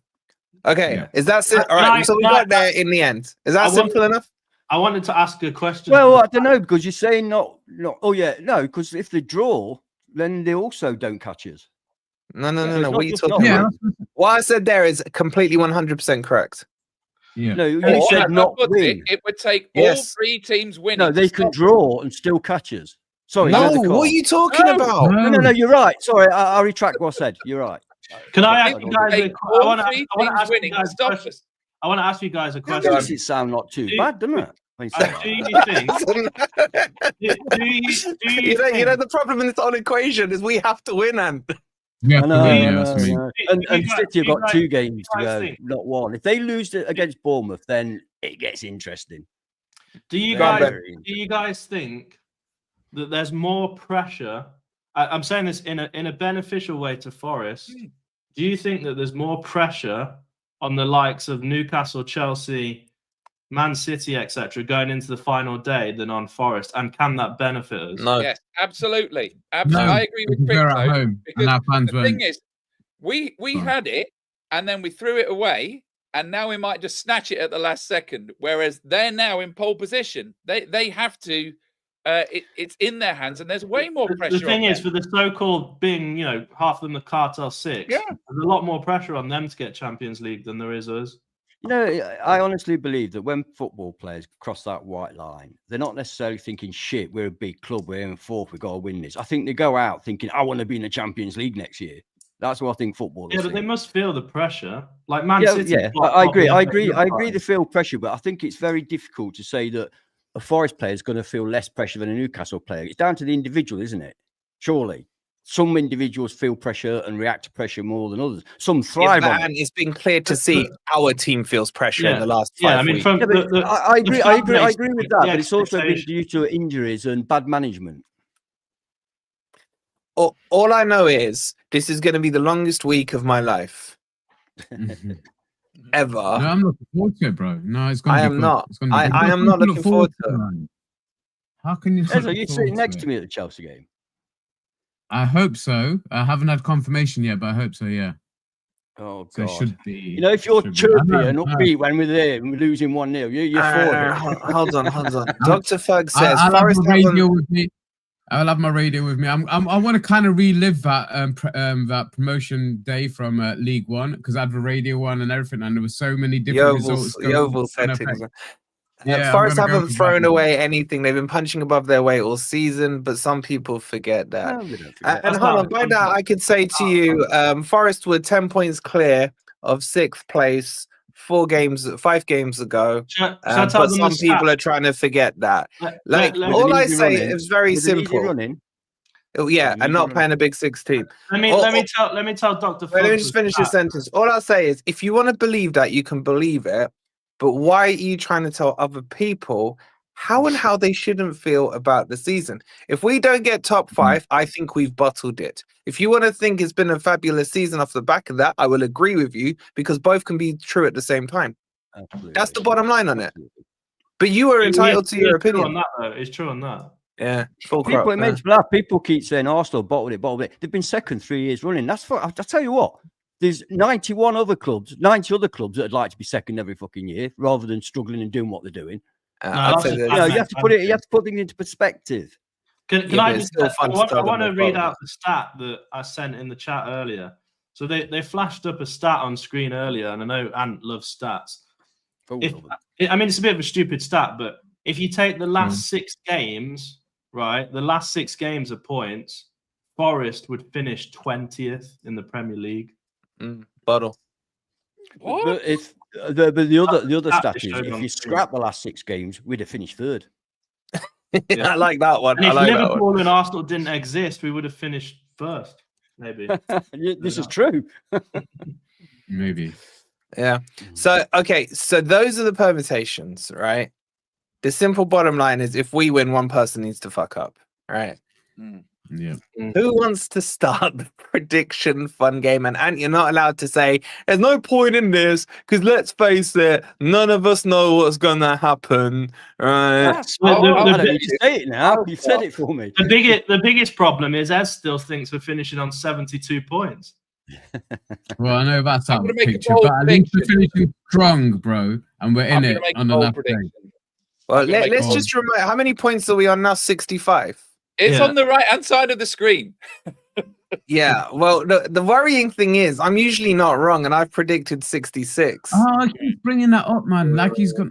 Okay. Is that it? All right. So we got there in the end. Is that simple enough? I wanted to ask a question. Well, I don't know, because you're saying not. Oh yeah, no, because if they draw, then they also don't catch us. No. What are you talking about? What I said there is completely 100% correct. Yeah. No, you said not win. It would take all 3 teams winning. No, they can draw and still catch us. Sorry. No, what are you talking about? No, you're right. Sorry, I retract what I said. You're right. Can I ask you guys? I want to ask you guys a question. Makes it sound not too bad, doesn't it? Do you think? You know, the problem in this whole equation is we have to win, and and City have got 2 games to go, not 1. If they lose against Bournemouth, then it gets interesting. Do you guys think that there's more pressure? I'm saying this in a beneficial way to Forest. Do you think that there's more pressure on the likes of Newcastle, Chelsea, Man City, etc., going into the final day than on Forest? And can that benefit us? No. Yes, absolutely. Absolutely. I agree with Crypto. Because the thing is, we had it and then we threw it away, and now we might just snatch it at the last second. Whereas they're now in pole position. They have to it's in their hands, and there's way more pressure. The thing on is, for the so-called being, half of them the Cartel Six, there's a lot more pressure on them to get Champions League than there is us. I honestly believe that when football players cross that white line, they're not necessarily thinking, shit, we're a big club, we're in fourth, we've got to win this. I think they go out thinking, I want to be in the Champions League next year. That's what I think football is. Yeah, but they must feel the pressure. Like Man City. Yeah, I agree they feel pressure, but I think it's very difficult to say that a Forest player is going to feel less pressure than a Newcastle player. It's down to the individual, isn't it? Surely. Some individuals feel pressure and react to pressure more than others. Some thrive on it. And it's been clear to see our team feels pressure in the last 5 weeks. I agree with that, but it's also been due to injuries and bad management. All I know is this is going to be the longest week of my life. Ever. No, I'm looking forward to it, bro. No, it's going to be good. Not. I am not looking forward to it. How can you? Are you sitting next to me at the Chelsea game? I hope so. I haven't had confirmation yet, but I hope so. Yeah. Oh God. So it should be. If you're chirpy and upbeat when we're there and we're losing 1-0, you're for it. Hold on. Dr. Fug says I'll have my radio with me. I'll have my radio with me. I want to kind of relive that that promotion day from League One, because I had the radio one and everything, and there were so many different results. Yeovil settings. Forest haven't thrown away anything. They've been punching above their weight all season, but some people forget that. And hold on, by that I could say to you, Forest were 10 points clear of 6th place 5 games ago. But some people are trying to forget that. All I say is very simple. And not playing a Big 6 team. Let me tell Dr. Let me just finish this sentence. All I'll say is, if you want to believe that, you can believe it. But why are you trying to tell other people how they shouldn't feel about the season? If we don't get top 5, I think we've bottled it. If you want to think it's been a fabulous season off the back of that, I will agree with you, because both can be true at the same time. Absolutely. That's the bottom line on it. But you are entitled to your opinion. On that, though. It's true on that. Yeah. People keep saying Arsenal bottled it. They've been second 3 years running. I'll tell you what. There's 90 other clubs that would like to be second every fucking year, rather than struggling and doing what they're doing. You have to put things into perspective. I want to read out the stat that I sent in the chat earlier. So they flashed up a stat on screen earlier, and I know Ant loves stats. It's a bit of a stupid stat, but if you take the last 6 games, right, the last 6 games of points, Forest would finish 20th in the Premier League. Bottle. But the other stat is, if you scrap the last 6 games, we'd have finished 3rd. I like that one. And if Liverpool and Arsenal didn't exist, we would have finished 1st. Maybe. This is true. Maybe. Yeah. So those are the permutations, right? The simple bottom line is, if we win, one person needs to fuck up, right? Yeah. Who wants to start the prediction fun game? And you're not allowed to say there's no point in this, because let's face it, none of us know what's gonna happen. Right? You say it now. You said it for me. The biggest problem is Ez still thinks we're finishing on 72 points. Well, I know that's out of the picture, but at least we're finishing strong, bro, and we're in it on another day. Well, let's just remind, how many points are we on now? 65. It's on the right-hand side of the screen. Yeah, well, the worrying thing is, I'm usually not wrong, and I've predicted 66. Oh, he's bringing that up, man. Like he's got...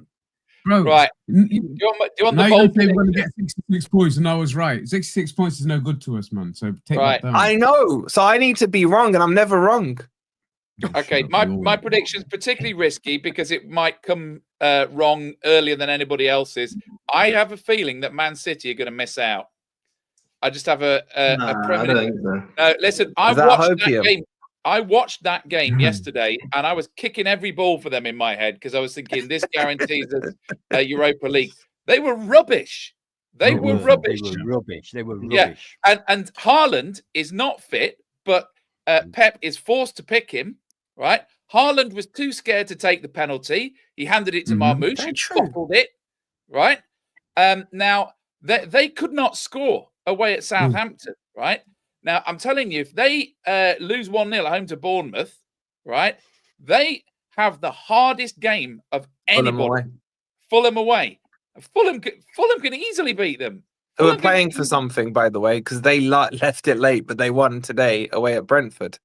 Bro, right. Do you want the bold prediction? We're going to get 66 points, and I was right. 66 points is no good to us, man. So take that down. I know. So I need to be wrong, and I'm never wrong. Okay, my prediction's particularly risky because it might come wrong earlier than anybody else's. I have a feeling that Man City are going to miss out. I just have a premonition. No, listen, I watched that game yesterday, and I was kicking every ball for them in my head, because I was thinking this guarantees us Europa League. They were rubbish. They were rubbish. Yeah, and Haaland is not fit, but Pep is forced to pick him. Right, Haaland was too scared to take the penalty. He handed it to Marmoush, who bottled it. Right, now they could not score away at Southampton, right? Now, I'm telling you, if they lose 1-0 at home to Bournemouth, right, they have the hardest game of anybody. Fulham away. Fulham can easily beat them. who are playing for something, by the way, because they left it late, but they won today away at Brentford.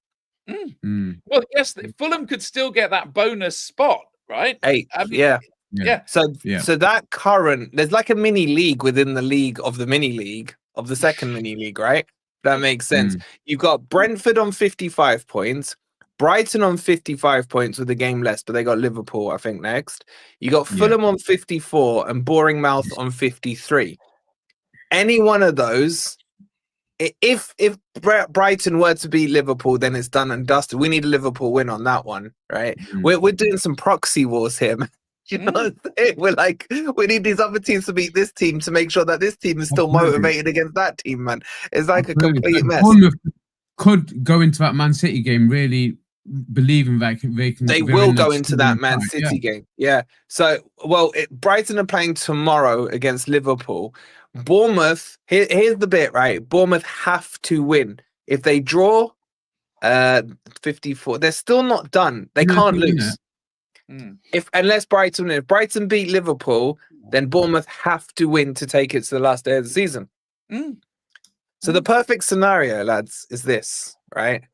Well, yes, Fulham could still get that bonus spot, right? 8th, I mean, yeah. So that there's like a mini league within the league of the mini league of the second mini league, right? That makes sense. You've got Brentford on 55 points, Brighton on 55 points with a game less, but they got Liverpool, I think, next. You got Fulham on 54 and Bournemouth on 53. Any one of those, if Brighton were to beat Liverpool, then it's done and dusted. We need a Liverpool win on that one, right? We're doing some proxy wars here, man. You know what I'm saying? We're like, we need these other teams to beat this team to make sure that this team is still motivated against that team, man. It's like a complete mess. Bournemouth could go into that Man City game really believing that they will go into that Man City game. Yeah. So, Brighton are playing tomorrow against Liverpool. Bournemouth, here's the bit, right? Bournemouth have to win. If they draw 54, they're still not done. They can't lose. Unless Brighton beat Liverpool, then Bournemouth have to win to take it to the last day of the season. So the perfect scenario, lads, is this, right?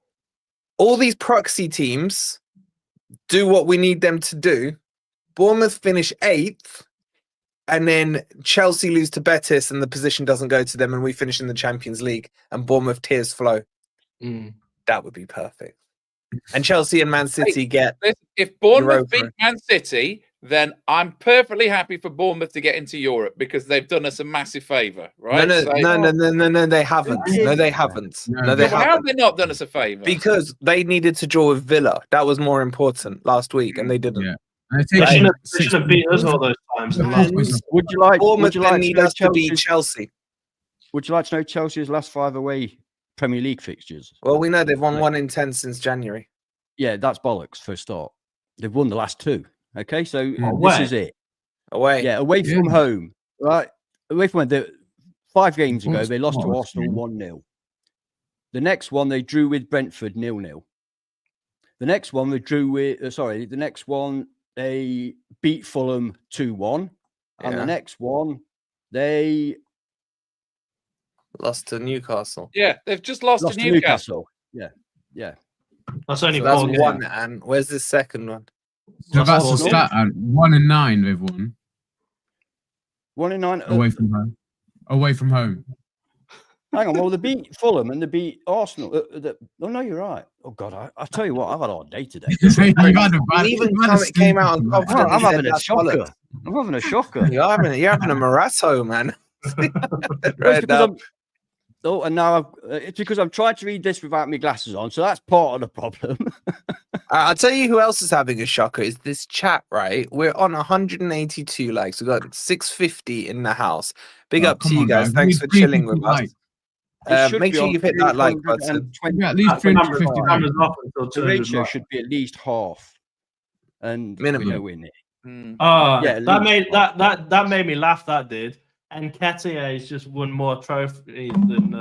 All these proxy teams do what we need them to do. Bournemouth finish 8th, and then Chelsea lose to Betis and the position doesn't go to them, and we finish in the Champions League and Bournemouth tears flow. That would be perfect. And Chelsea and Man City if Bournemouth beat Man City, then I'm perfectly happy for Bournemouth to get into Europe because they've done us a massive favour, right? No, they haven't. No, they haven't. No, they haven't. How have they not done us a favour? Because they needed to draw with Villa. That was more important last week, and they didn't. Yeah. They should have beat us all those times. Would you like us to beat Chelsea? Would you like to know Chelsea's last 5 away Premier League fixtures? Well, we know they've won 1 in 10 since January. Yeah, that's bollocks for a start. They've won the last 2. Okay, so this is it. Away. Yeah, away from home. Right. Away from home. 5 games ago, they lost to Arsenal 1-0. The next one, they drew with Brentford 0-0. The next one, they drew with... the next one, they beat Fulham 2-1. And the next one, they... lost to Newcastle. Yeah, they've just lost to Newcastle. Yeah. That's only that's one. And where's the second one? So that's the stat. 1 in 9 they've won. 1 in 9 away from home. Away from home. Hang on. Well, they beat Fulham and they beat Arsenal. No, you're right. Oh God, I tell you what, I've had a hard day today. Even it came out on confidence. I'm having a shocker. I'm having a shocker. You're having a morasso, man. And now it's because I'm trying to read this without my glasses on, so that's part of the problem. I'll tell you who else is having a shocker is this chat, right? We're on 182 likes. We've got 650 in the house. Big up to you guys. Thanks for chilling with us. Make sure you hit that like button. At least 350 the ratio should be at least half. And minimum. Win it. That made me laugh. That did. And Nketiah has just won more trophies than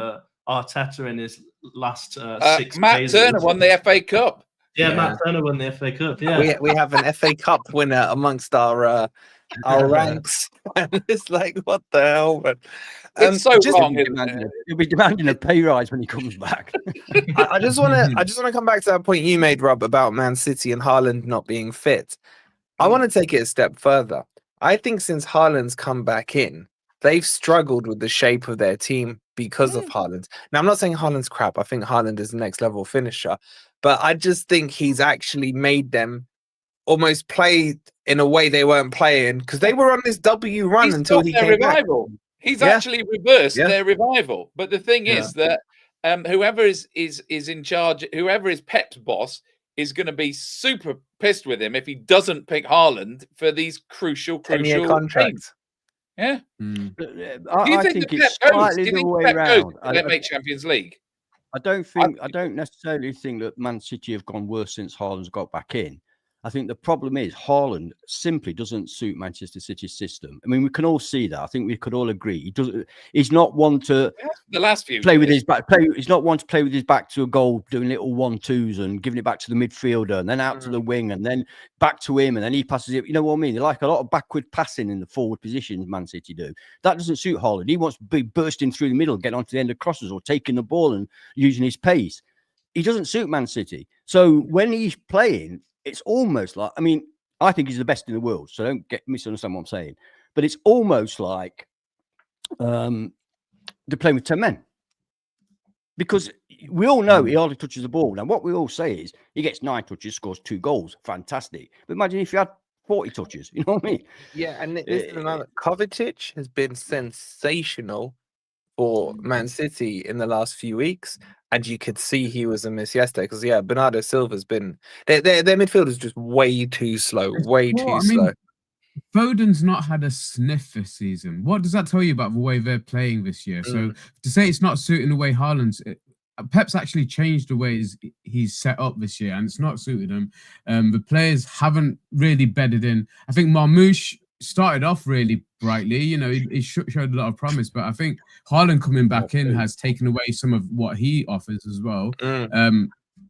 Arteta in his last 6 Matt Turner won the FA Cup. Yeah, Matt Turner won the FA Cup. Yeah, we have an FA Cup winner amongst our ranks. And it's like, what the hell? But it's so wrong. He'll be demanding a pay rise when he comes back. I just want to come back to that point you made, Rob, about Man City and Haaland not being fit. I want to take it a step further. I think since Haaland's come back in, they've struggled with the shape of their team because of Haaland. Now, I'm not saying Haaland's crap. I think Haaland is the next level finisher. But I just think he's actually made them almost play in a way they weren't playing because they were on this W run until he came revival. Back. He's actually reversed their revival. But the thing is that whoever is in charge, whoever is Pep's boss, is going to be super pissed with him if he doesn't pick Haaland for these crucial contracts. Yeah. I think it's slightly the way around. They make Champions League. I don't necessarily think that Man City have gone worse since Haaland's got back in. I think the problem is Haaland simply doesn't suit Manchester City's system. I mean, we can all see that. I think we could all agree. He doesn't. He's not one to the last few play years. with his back. He's not one to play with his back to a goal, doing little 1-2s and giving it back to the midfielder and then out to the wing and then back to him and then he passes it. You know what I mean? They like a lot of backward passing in the forward positions. Man City do. That doesn't suit Haaland. He wants to be bursting through the middle, getting onto the end of crosses or taking the ball and using his pace. He doesn't suit Man City. So when he's playing, it's almost like, I mean, I think he's the best in the world. So don't misunderstand what I'm saying. But it's almost like they're playing with 10 men. Because we all know he hardly touches the ball. Now, what we all say is he gets 9 touches, scores 2 goals. Fantastic. But imagine if you had 40 touches. You know what I mean? Yeah, and this is another. Kovacic has been sensational for Man City in the last few weeks. And you could see he was a miss yesterday because, Bernardo Silva's been... Their midfield is just way too slow, slow. Foden's not had a sniff this season. What does that tell you about the way they're playing this year? So to say it's not suiting the way Haaland's... Pep's actually changed the ways he's set up this year and it's not suited him. The players haven't really bedded in. I think Marmoush started off really brightly, you know, he showed a lot of promise, but I think Haaland coming back in has taken away some of what he offers as well.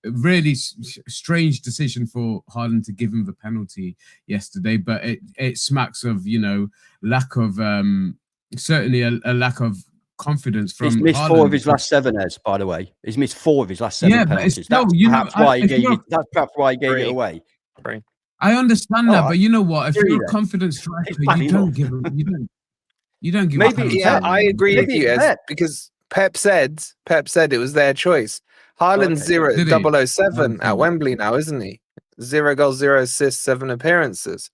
Really strange decision for Haaland to give him the penalty yesterday, but it smacks of, you know, lack of certainly a lack of confidence from He's missed Haaland. 4 of his last 7, Eds, by the way. He's missed 4 of his last 7 penalties. That's perhaps why he gave it away. I understand that, but you know what? If you're a confident striker, you don't give him. You don't give. Maybe, I agree with you, Ez, because Pep said it was their choice. Haaland's 007 at Wembley now, isn't he? 0 goals, 0 assists, 7 appearances.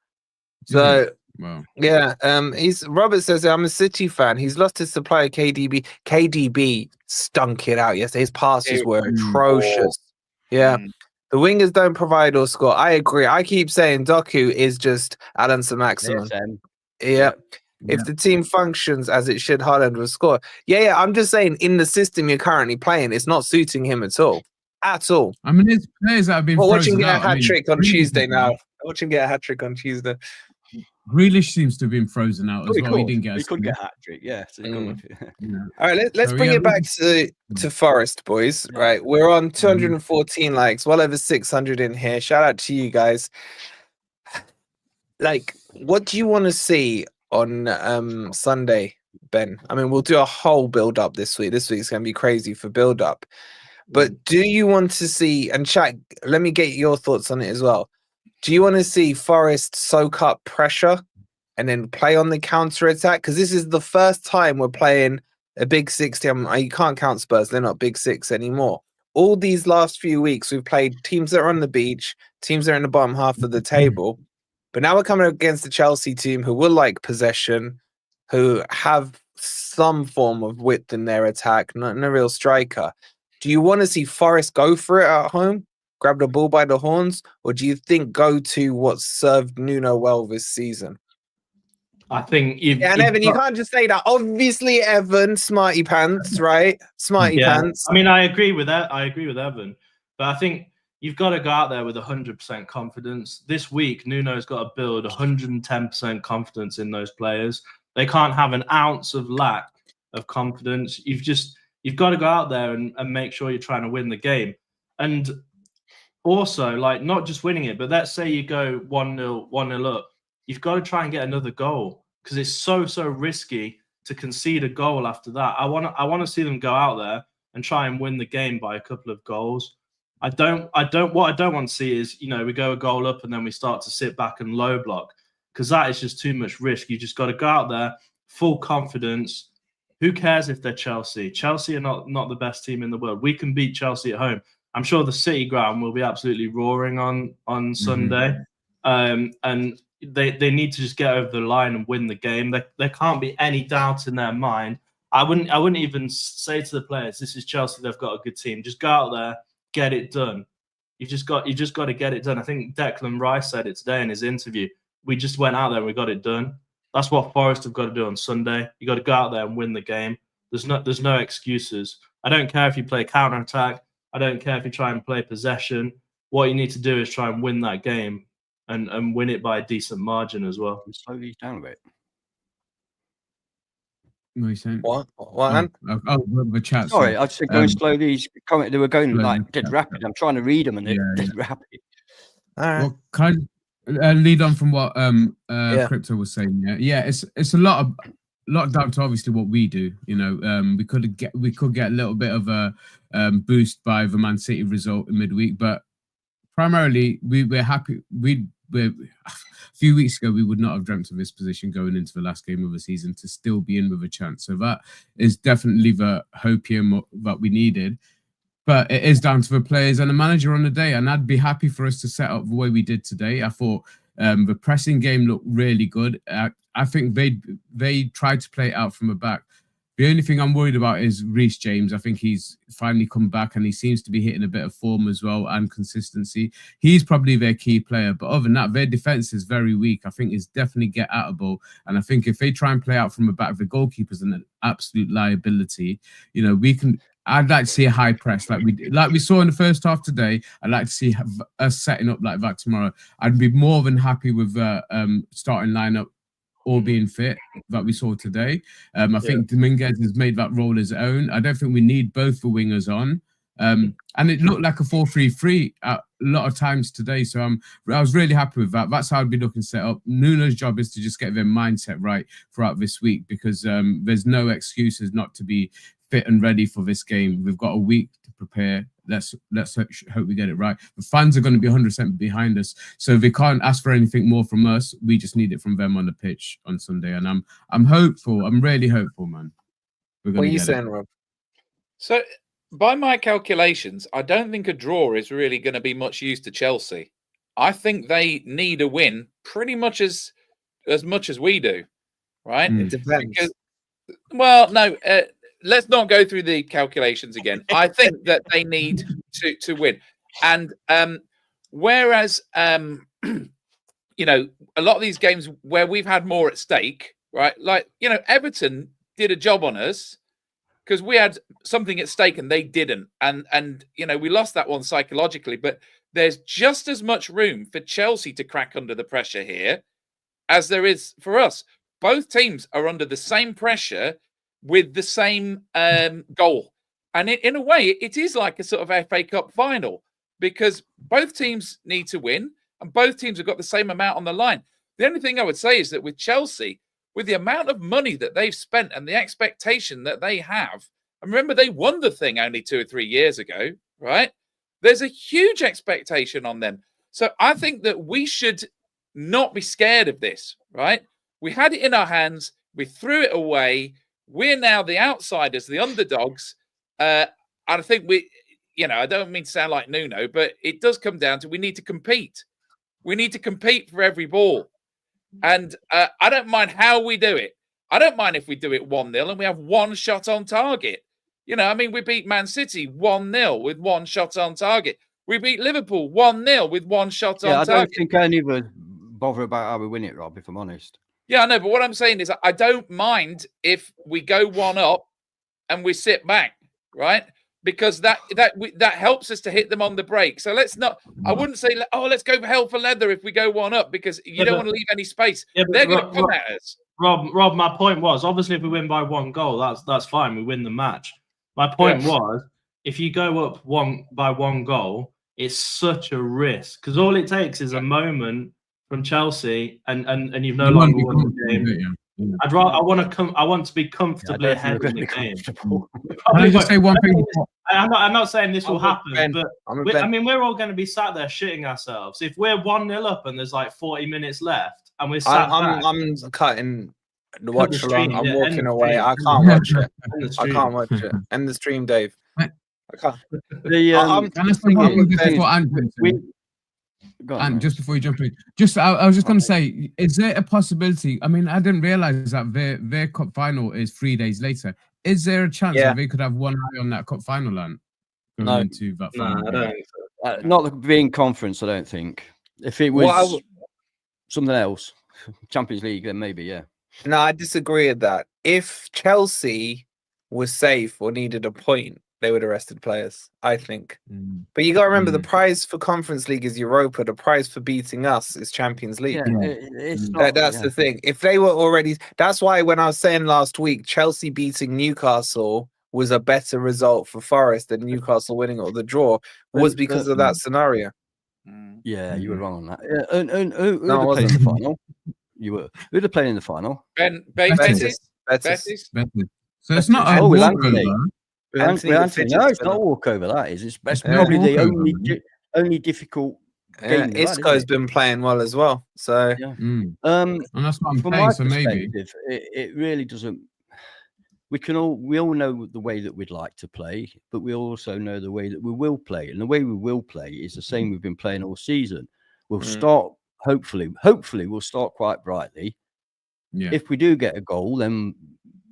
So Robert says I'm a City fan. He's lost his supplier KDB. KDB stunk it out yesterday. His passes were atrocious. The wingers don't provide or score. I agree. I keep saying Doku is just Alan Saint-Maximin. If the team functions as it should, Haaland will score. I'm just saying in the system you're currently playing, it's not suiting him at all. At all. I mean, there's players that have been watching get a hat-trick on Tuesday now. Watching get a hat-trick on Tuesday. Grealish seems to have been frozen out as well. He didn't get. He couldn't get a hat trick. All right, let's bring it back to Forest, boys. Right, we're on 214 likes, well over 600 in here. Shout out to you guys. Like, what do you want to see on Sunday, Ben? I mean, we'll do a whole build up this week. This week's gonna be crazy for build up. But do you want to see, and chat? Let me get your thoughts on it as well. Do you want to see Forest soak up pressure and then play on the counter attack? Because this is the first time we're playing a big 6 team. You can't count Spurs; they're not big 6 anymore. All these last few weeks, we've played teams that are on the beach, teams that are in the bottom half of the table. But now we're coming against the Chelsea team who will like possession, who have some form of width in their attack, not a real striker. Do you want to see Forest go for it at home? Grab the ball by the horns, or do you think go to what served Nuno well this season? I think Evan, you can't just say that. Obviously, Evan, smarty pants, right? Smarty pants. I mean, I agree with that. I agree with Evan, but I think you've got to go out there with 100% confidence. This week, Nuno's got to build 110% confidence in those players. They can't have an ounce of lack of confidence. You've got to go out there and make sure you're trying to win the game. And also, like, not just winning it, but let's say you go 1-0 up. You've got to try and get another goal because it's so risky to concede a goal after that. I want to see them go out there and try and win the game by a couple of goals. What I don't want to see is, you know, we go a goal up and then we start to sit back and low block because that is just too much risk. You just got to go out there, full confidence. Who cares if they're Chelsea? Chelsea are not the best team in the world. We can beat Chelsea at home. I'm sure the City ground will be absolutely roaring on Sunday. And they need to just get over the line and win the game. There can't be any doubt in their mind. I wouldn't even say to the players, this is Chelsea, they've got a good team. Just go out there, get it done. You just got to get it done. I think Declan Rice said it today in his interview. We just went out there and we got it done. That's what Forest have got to do on Sunday. You got to go out there and win the game. There's no excuses. I don't care if you play counter attack. I don't care if you try and play possession. What you need to do is try and win that game. and win it by a decent margin as well. Slow these down a bit. What are you saying? What? The chat. Sorry, I just said going slow. These comments, they were going like dead rapid. I'm trying to read them and they're dead rapid. All right. Well, can I lead on from what Crypto was saying? Yeah, it's a lot down to obviously what we do. You know, we could get a little bit of a boost by the Man City result in midweek, but primarily we're happy. A few weeks ago, we would not have dreamt of this position going into the last game of the season to still be in with a chance. So that is definitely the hopium that we needed. But it is down to the players and the manager on the day. And I'd be happy for us to set up the way we did today. I thought the pressing game looked really good. I think they tried to play it out from the back. The only thing I'm worried about is Reece James. I think he's finally come back and he seems to be hitting a bit of form as well and consistency. He's probably their key player. But other than that, their defense is very weak. I think it's definitely get at a ball. And I think if they try and play out from the back, the goalkeeper's an absolute liability. You know, I'd like to see a high press like we saw in the first half today. I'd like to see us setting up like that tomorrow. I'd be more than happy with starting lineup all being fit that we saw today. I think Dominguez has made that role his own. I don't think we need both the wingers on. And it looked like a 4-3-3 a lot of times today. So I was really happy with that. That's how I'd be looking set up. Nuno's job is to just get their mindset right throughout this week because there's no excuses not to be fit and ready for this game. We've got a week to prepare. Let's hope we get it right. The fans are going to be 100% behind us, so they can't ask for anything more from us. We just need it from them on the pitch on Sunday, and I'm hopeful. I'm really hopeful, man. What are you saying, Rob? So, by my calculations, I don't think a draw is really going to be much use to Chelsea. I think they need a win pretty much as much as we do, right? It depends. Well, no. Let's not go through the calculations again. I think that they need to win. And whereas, you know, a lot of these games where we've had more at stake, right? Like, you know, Everton did a job on us because we had something at stake and they didn't. And you know, we lost that one psychologically. But there's just as much room for Chelsea to crack under the pressure here as there is for us. Both teams are under the same pressure with the same goal. And in a way, it is like a sort of FA Cup final because both teams need to win and both teams have got the same amount on the line. The only thing I would say is that with Chelsea, with the amount of money that they've spent and the expectation that they have, and remember they won the thing only 2 or 3 years ago, right? There's a huge expectation on them. So I think that we should not be scared of this, right? We had it in our hands. We threw it away. We're now the outsiders, the underdogs. I think I don't mean to sound like Nuno, but it does come down to we need to compete. We need to compete for every ball. And I don't mind how we do it. I don't mind if we do it 1-0 and we have one shot on target. You know, I mean, we beat Man City 1-0 with one shot on target. We beat Liverpool 1-0 with one shot on target. I don't think any of us bother about how we win it, Rob, if I'm honest. Yeah, I know, but what I'm saying is I don't mind if we go 1-up and we sit back, right? Because that helps us to hit them on the break. So let's not. I wouldn't say, let's go for hell for leather if we go 1-up because you don't want to leave any space. Yeah, they're going to come at us. Rob, my point was obviously if we win by 1 goal, that's fine. We win the match. My point was if you go up by 1 goal, it's such a risk because all it takes is a moment from Chelsea, and you've no longer won the game. I want to be comfortably ahead in the game. Can I just say one thing? I'm not saying this will happen, but we're all going to be sat there shitting ourselves if we're 1-0 up and there's like 40 minutes left, and we're sat back. I'm cutting the watch along. I'm walking away. I can't watch it. I can't watch it. End the stream, Dave. I can't. And just before you jump in, I was just going to say, is there a possibility? I mean, I didn't realize that their cup final is 3 days later. Is there a chance that they could have one eye on that cup final land? No, I don't think so. Not being conference, I don't think. If it was something else, Champions League, then maybe, yeah. No, I disagree with that. If Chelsea was safe or needed a point, they would have rested players, I think. But you got to remember, the prize for Conference League is Europa. The prize for beating us is Champions League. That's the thing. If they were already, that's why when I was saying last week, Chelsea beating Newcastle was a better result for Forest than Newcastle winning or the draw, was because of that scenario. Yeah, you were wrong on that. Who played in the final? You were. Who did play in the final? Betis. So it's not a walkover. No, it's not a walkover. That is. It's probably the only difficult game. Isco's been playing well as well. So and that's what I'm saying. So maybe it really doesn't. We all know the way that we'd like to play, but we also know the way that we will play. And the way we will play is the same we've been playing all season. We'll start, hopefully we'll start quite brightly. Yeah. If we do get a goal, then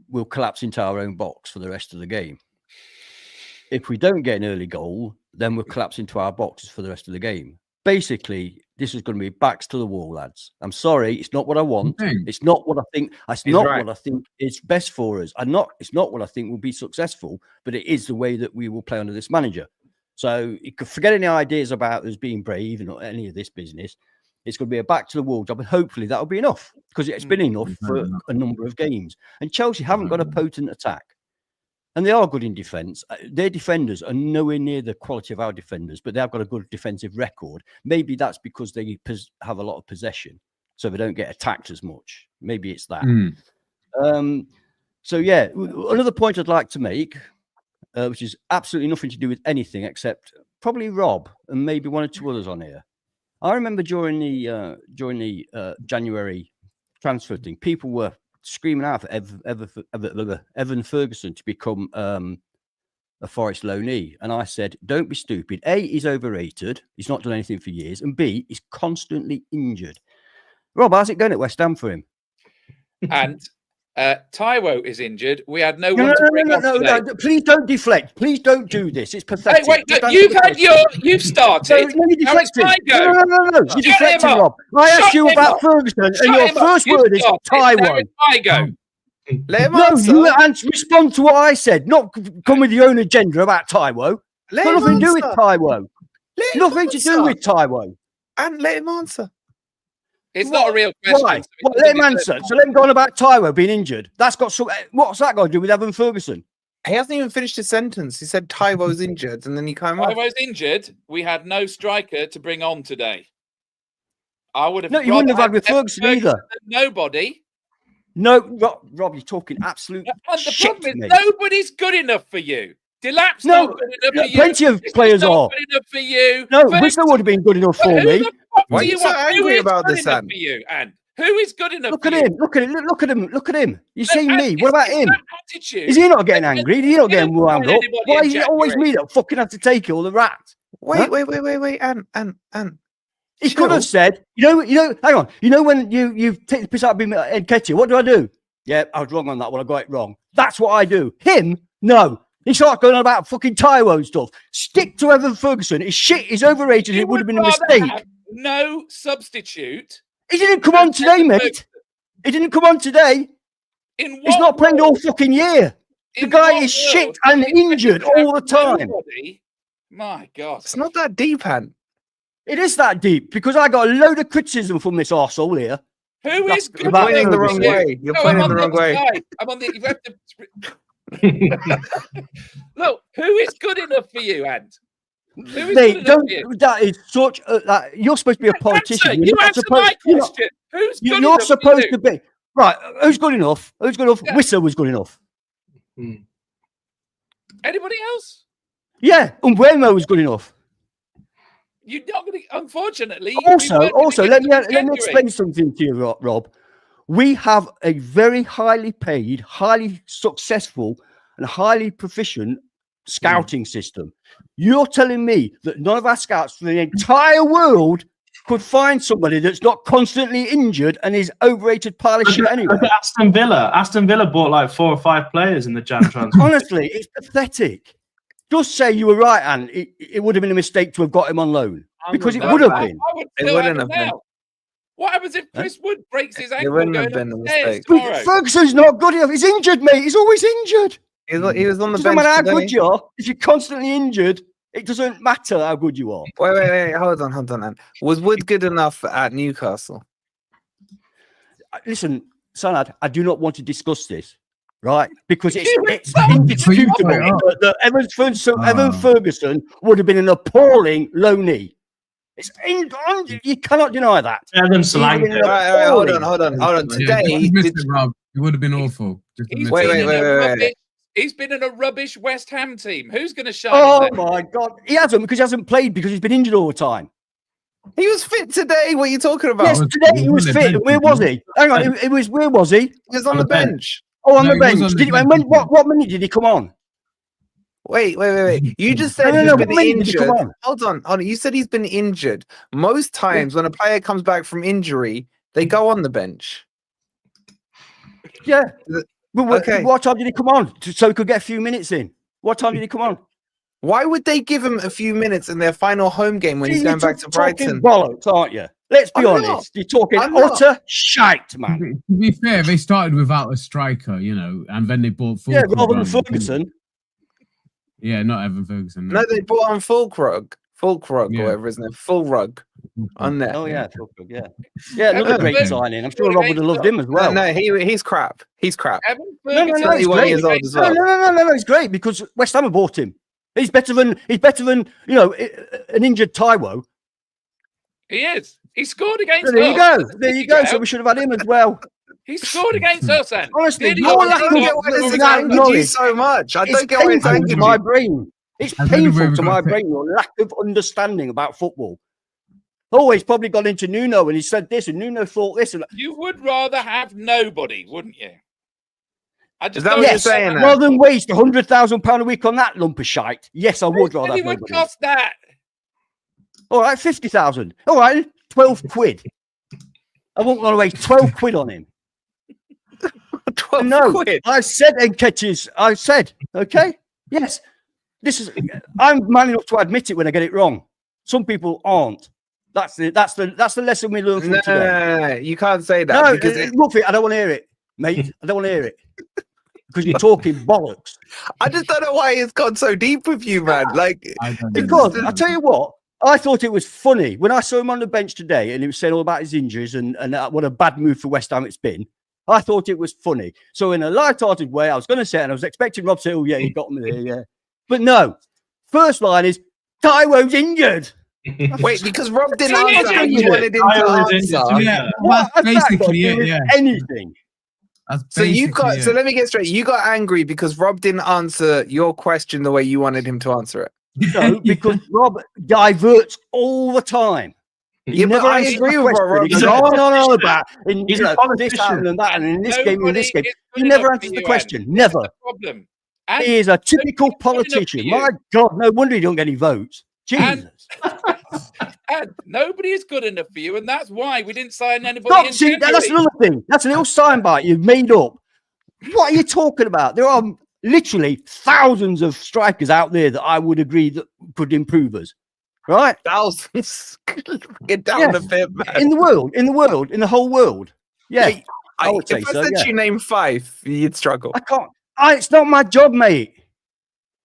we'll collapse into our own box for the rest of the game. If we don't get an early goal, then we'll collapse into our boxes for the rest of the game. Basically, this is going to be backs to the wall, lads. I'm sorry, it's not what I want. It's not what I think. It's not what I think is best for us. It's not what I think will be successful, but it is the way that we will play under this manager. So you could forget any ideas about us being brave and not any of this business. It's going to be a back to the wall job, and hopefully that'll be enough, because it's been enough for a number of games. And Chelsea haven't got a potent attack. And they are good in defence. Their defenders are nowhere near the quality of our defenders, but they have got a good defensive record. Maybe that's because they have a lot of possession, so they don't get attacked as much. Maybe it's that. So, yeah, another point I'd like to make, which is absolutely nothing to do with anything except probably Rob and maybe one or two others on here. I remember during the January transfer thing, people were screaming out for Evan Ferguson to become a Forest loanee. And I said, don't be stupid. A, he's overrated. He's not done anything for years. And B, he's constantly injured. Rob, how's it going at West Ham for him? And Taiwo is injured. We had no one to bring on today. No, please don't deflect. Please don't do this. It's pathetic. Wait, you've started. No, you're deflecting, Rob. I asked you about Ferguson, and your first word is Taiwo. Let him answer. You respond to what I said, not come with your own agenda about Taiwo. Nothing to do with Taiwo. Nothing to do with Taiwo. And let him answer. It's not a real question. Why? Well, let him answer. So let him go on about Taiwo being injured. That's got some. What's that got to do with Evan Ferguson? He hasn't even finished his sentence. He said Taiwo's injured, and then he came off. Taiwo's injured. We had no striker to bring on today. I would have. No, you wouldn't have had with Ferguson either. Nobody. No, Rob, you're talking absolute shit. The problem is nobody's good enough for you. Delap's not good enough for you. Plenty of players are. Good enough for you. No, Whistle would have been good enough for me. Why are you so angry about this, Anne? For you, Anne? Who is good enough? Look at him. Look at him. You see me? What about him? Attitude. Is he not getting angry? Is he not getting wound up? Why is it always me that fucking have to take it, all the rats? Wait, Anne. He could have said, hang on. You know when you take the piss out of me, Ed Ketty, what do? Yeah, I was wrong on that one. I got it wrong. That's what I do. Him? No. He starts going on about fucking Taiwo and stuff. Stick to Evan Ferguson. His shit is overrated. It would have been a mistake. No substitute. He didn't come on today, mate. He didn't come on today. He's not playing all fucking year. The guy is shit and injured all the time. My God. It's not that deep, Anne. It is that deep because I got a load of criticism from this arsehole here. Who is good? You're pointing the wrong way. You're pointing the wrong way. I'm on the. You have to. Look, who is good enough for you, Ant? That is such. You're supposed to be a politician. You answer my question. Who's good enough? You're supposed to be right. Who's good enough? Who's good enough? Yeah. Whistle was good enough. Anybody else? Yeah, Umbremo was good enough. You're not going to, unfortunately. Also, let me explain something to you, Rob. We have a very highly paid, highly successful, and highly proficient scouting system. You're telling me that none of our scouts from the entire world could find somebody that's not constantly injured and is overrated pile of shit anyway? Look at Aston Villa. Aston Villa bought like 4 or 5 players in the Jan transfer. Honestly, it's pathetic. Just say you were right, and it would have been a mistake to have got him on loan. Because it would have been. It wouldn't have been. What happens if Chris Wood breaks his ankle? It wouldn't have been a mistake. Ferguson's not good enough. He's injured, mate. He's always injured. He was on the It doesn't bench matter how today. good you are. If you're constantly injured, it doesn't matter how good you are. Wait. Hold on, man. Was Wood good enough at Newcastle? Listen, Sanad, I do not want to discuss this, right? Because it's But indisputable that Evan Ferguson would have been an appalling loanee. You cannot deny that. Evan Slang. Right, hold on. Today, Rob, it would have been awful. Wait. He's been in a rubbish West Ham team. Who's going to shine? Oh my God, he hasn't, because he hasn't played because he's been injured all the time. he was fit today. What are you talking about? Yes, today he was fit. Where was he? Hang on, where was he? He was on the bench. Oh, on the bench. What minute did he come on? Wait. You just said No, he's been injured. on? Hold on. You said he's been injured. Most times when a player comes back from injury, they go on the bench. Yeah. But Okay. what time did he come on? So he could get a few minutes in. What time did he come on? Why would they give him a few minutes in their final home game when he's going back to Brighton? Bollocks, aren't you? Let's be honest. Not. You're talking I'm not. utter shite, man. To be fair, they started without a striker, and then they bought Yeah, rather than Ferguson. Yeah, not Evan Ferguson. No, they brought on Fulkrug, Yeah. or whatever his name, Full Rug on there. Oh yeah, yeah, another great signing. I'm sure Rob would have loved him as well. No, he's crap. He's crap. Evan No, Ferguson, 31 years old as well. No, he's great because West Ham have bought him. He's better than an injured Taiwo. He is. He scored against There you us. go. There you go. So we should have had him as well. He scored against us, and Honestly, Did your he? lack I of don't get why this is that angry knowledge so much. I is don't get why it's painful angry to my brain. It's I don't know where painful we're to gonna my take- brain, your lack of understanding about football. Oh, he's probably gone into Nuno and he said this, and Nuno thought this. And You would rather have nobody, wouldn't you? I just Is that don't what you're get saying that. now? rather than waste £100,000 a week on that lump of shite, yes, I would rather It have would nobody. cost that. All right, 50,000. All right, 12 quid. I won't want to waste 12 quid on him. 12 No, quid. I said Nketiah's. I said, okay, yes. I'm man enough to admit it when I get it wrong. Some people aren't. That's the lesson we learned from today. No, you can't say that. No, because Wolfie, I don't want to hear it, mate. I don't want to hear it because you're talking bollocks. I just don't know why it's gone so deep with you, man. Like, Because I tell you what, I thought it was funny when I saw him on the bench today and he was saying all about his injuries and what a bad move for West Ham it's been. I thought it was funny. So in a light-hearted way, I was going to say it, and I was expecting Rob to say, "Oh yeah, he got me there, yeah." But no, first line is Taiwo's injured. wait, because Rob didn't He's answer how you injured. wanted him Tyler to is answer. injured. Yeah, What that's has that got to basically do it. with Yeah. anything? That's So you got. basically So it. let me get straight. You got angry because Rob didn't answer your question the way you wanted him to answer it. No, because Rob diverts all the time. He Yeah, but never I answers agree my with question. Rob. He goes He's a on and about and, He's you a know, this politician. happened and that, and in this game, in this game. Nobody is He good never enough answers for the you, question. Anne. Never. That's the problem. And He is a typical nobody's good enough for politician. you. My God, no wonder he don't get any votes. Jesus. And nobody is good enough for you, and that's why we didn't sign anybody. Stop, in see, that's January. another thing. That's a little soundbite you've made up. What are you talking about? There are literally thousands of strikers out there that I would agree that could improve us. Right? Thousands. Get down Yes. a bit, man. In the world, in the whole world. Yeah. Wait, I would say if I so, said yeah. you name 5, you'd struggle. I can't. It's not my job, mate.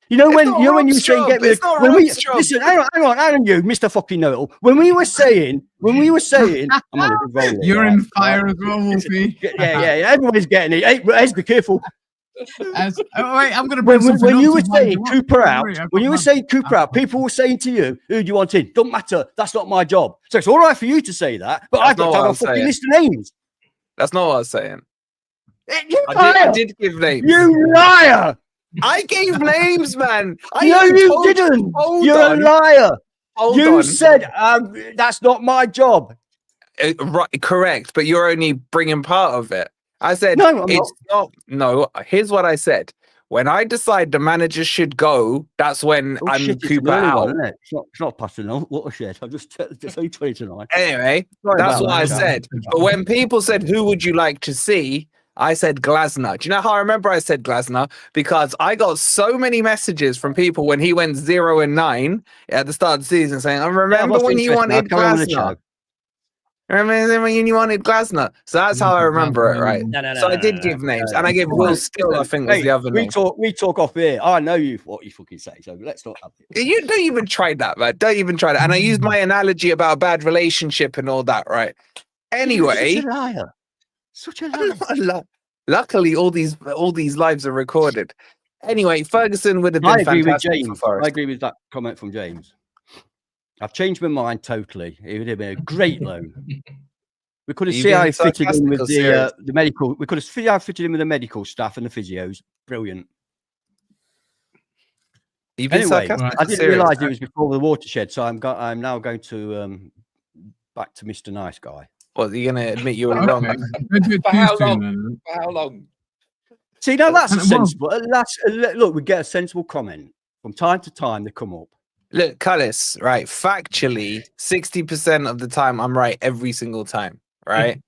You know It's when not you Rob's were saying job. get rid It's of not when we Rob's job. listen, hang on, you, Mr. Fucking Know-it-all. When we were saying, I'm on a good roll here, You're right? in fire as well, Wolfie. Yeah, everybody's getting it. Hey, Ez, be careful. Wait, I'm gonna bring something When up you to were mind saying you. Cooper out, Sorry, I've when got you were my- saying Cooper out, people were saying to you, who do you want in? Don't matter. That's not my job. So it's all right for you to say that, but That's I've got not to have what a I'm fucking saying. list of names. That's not what I was saying. You I liar! did give names. You liar! I gave names, man. I No, even you told- didn't. Hold You're on. a liar. Hold You on. said that's not my job. Right, correct, but you're only bringing part of it. I said No, I'm it's not. No, here's what I said. When I decide the manager should go, that's when Oh, I'm shit, it's an Cooper early out. one, isn't it? It's not past enough. What a shit. I just only 20 tonight. Anyway, Sorry that's about what I that, said. But when people said, "Who would you like to see?" I said Glasner. Do you know how I remember I said Glasner? Because I got so many messages from people when he went 0-9 at the start of the season saying, "I remember when you wanted Glasner." Remember when you wanted Glasner? So that's how I remember it, right? No, So I did give names, and I gave Will Still, I think, was the other name. We talk off here. I know what you fucking say, so let's not have it. You don't even try that, man. Don't even try that. And I used my analogy about a bad relationship and all that, right? Anyway, Such a liar. Such a liar. Luckily, all these lives are recorded. Anyway, Ferguson would have been fantastic for Forest. I agree with that comment from James. I've changed my mind totally. It would have been a great loan. We could have seen how he fitted in with the medical. We could have seen how he fitted in with the medical staff and the physios. Brilliant. Anyway, I didn't realise it was before the watershed, so I'm now going to back to Mr. Nice Guy. Well, you're going to admit you were wrong. For how long? For how long? See, now that's sensible. Look, we get a sensible comment from time to time. They come up. Look, Cullis, right? Factually, 60% of the time, I'm right every single time, right?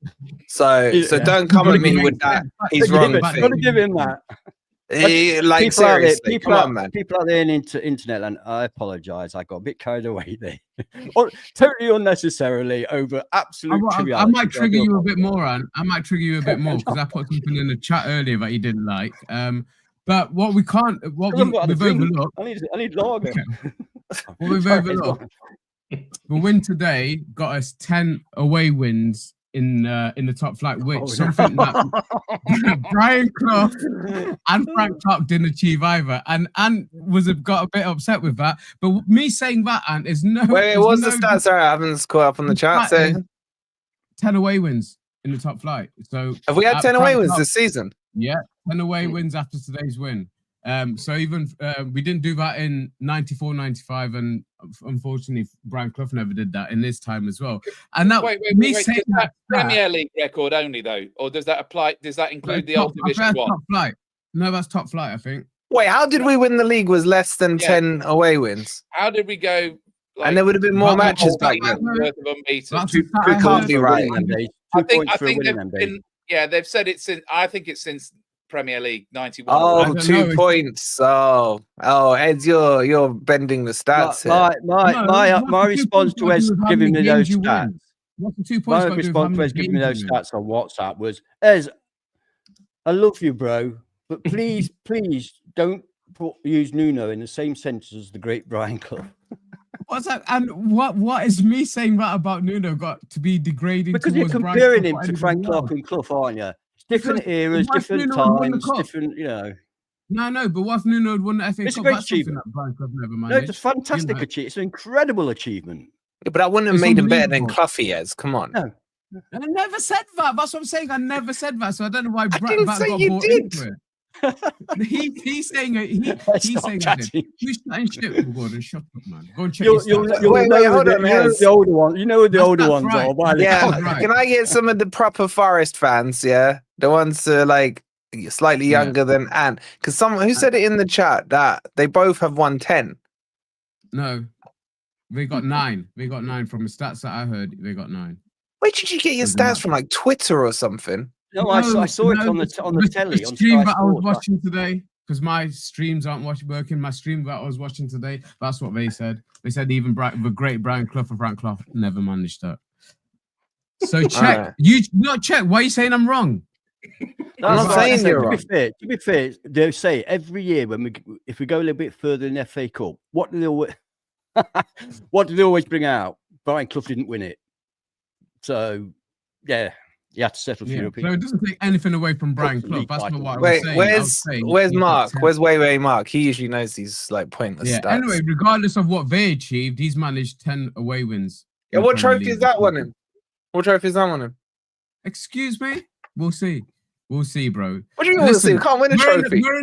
So don't come at me with that. He's wrong. Got to give him that. Like, seriously, come on, man. People out there in internet, and I apologise, I got a bit carried away there. Totally unnecessarily over absolute triviality. I might trigger you a bit more, Ant. I might trigger you a bit more because I put something in the chat earlier that you didn't like. But what we've overlooked. I need lager. What we've overlooked. The win today got us 10 away wins in the top flight, which something that Brian Clough and Frank Clark didn't achieve either, and got a bit upset with that. But me saying that, Ant, is no. Wait, what's the stats? Sorry, I haven't caught up on the chat. 10 away wins in the top flight. So have we had 10 away wins this season? Yeah, 10 away wins after today's win. So even we didn't do that in 94, 95, and unfortunately Brian Clough never did that in this time as well. And that wait, saying that Premier League record only though, or does that apply? Does that include the old Division 1? Top flight. No, that's top flight, I think. Wait, how did we win the league? Was less than 10 away wins? How did we go? And there would have been more matches back then. It can't be right. I think they've been. Yeah, they've said it's in. I think it's since Premier League 91. Oh, 2 points. Oh, Ed, you're bending the stats here. My response to Wes giving me those stats. What's the 2 points? My response to Wes giving me those stats on WhatsApp was, Ez, I love you, bro, but please don't use Nuno in the same sentence as the great Brian Clough. What's that? And what is me saying that about Nuno got to be degrading? Because you're comparing him to Frank Clark and Clough, aren't you? Different eras, different times, different, No, but what if Nuno had won the FA Cup? It's a great achievement. No, it's a fantastic achievement. It's an incredible achievement. Yeah, but I wouldn't have made him better than Cloughie is. Come on. No. I never said that. That's what I'm saying. I never said that. So I don't know why I didn't say you did. He's saying it. He's saying it. Who's chatting shit? Gordon, shut up, man. Go and check wait, hold on, the older ones. You know who the older ones are. Yeah. Can I get some of the proper Forest fans? Yeah, the ones like slightly younger than Ant. Because who said it in the chat that they both have won 10. No, they got 9. They got 9 from the stats that I heard. They got 9. Where did you get your stats from? Like Twitter or something? No, I saw it on the telly. The stream that I was watching today, because my streams aren't working. My stream that I was watching today, that's what they said. They said even the great Brian Clough and Frank Clough never managed that. So check. Right. You not check. Why are you saying I'm wrong? I'm not saying you're wrong. To be fair, they say every year if we go a little bit further in the FA Cup, what do they always bring out? Brian Clough didn't win it. So yeah. You have to settle for European. So it doesn't take anything away from Brian Clough. That's not what I was saying. Where's Mark? Where's Mark? He usually knows these like pointless stats. Anyway, regardless of what they achieved, he's managed 10 away wins. Yeah, what trophy is that one in? What trophy is that one in? Excuse me? We'll see. We'll see, bro. What do you mean we'll see? We can't win a trophy. We're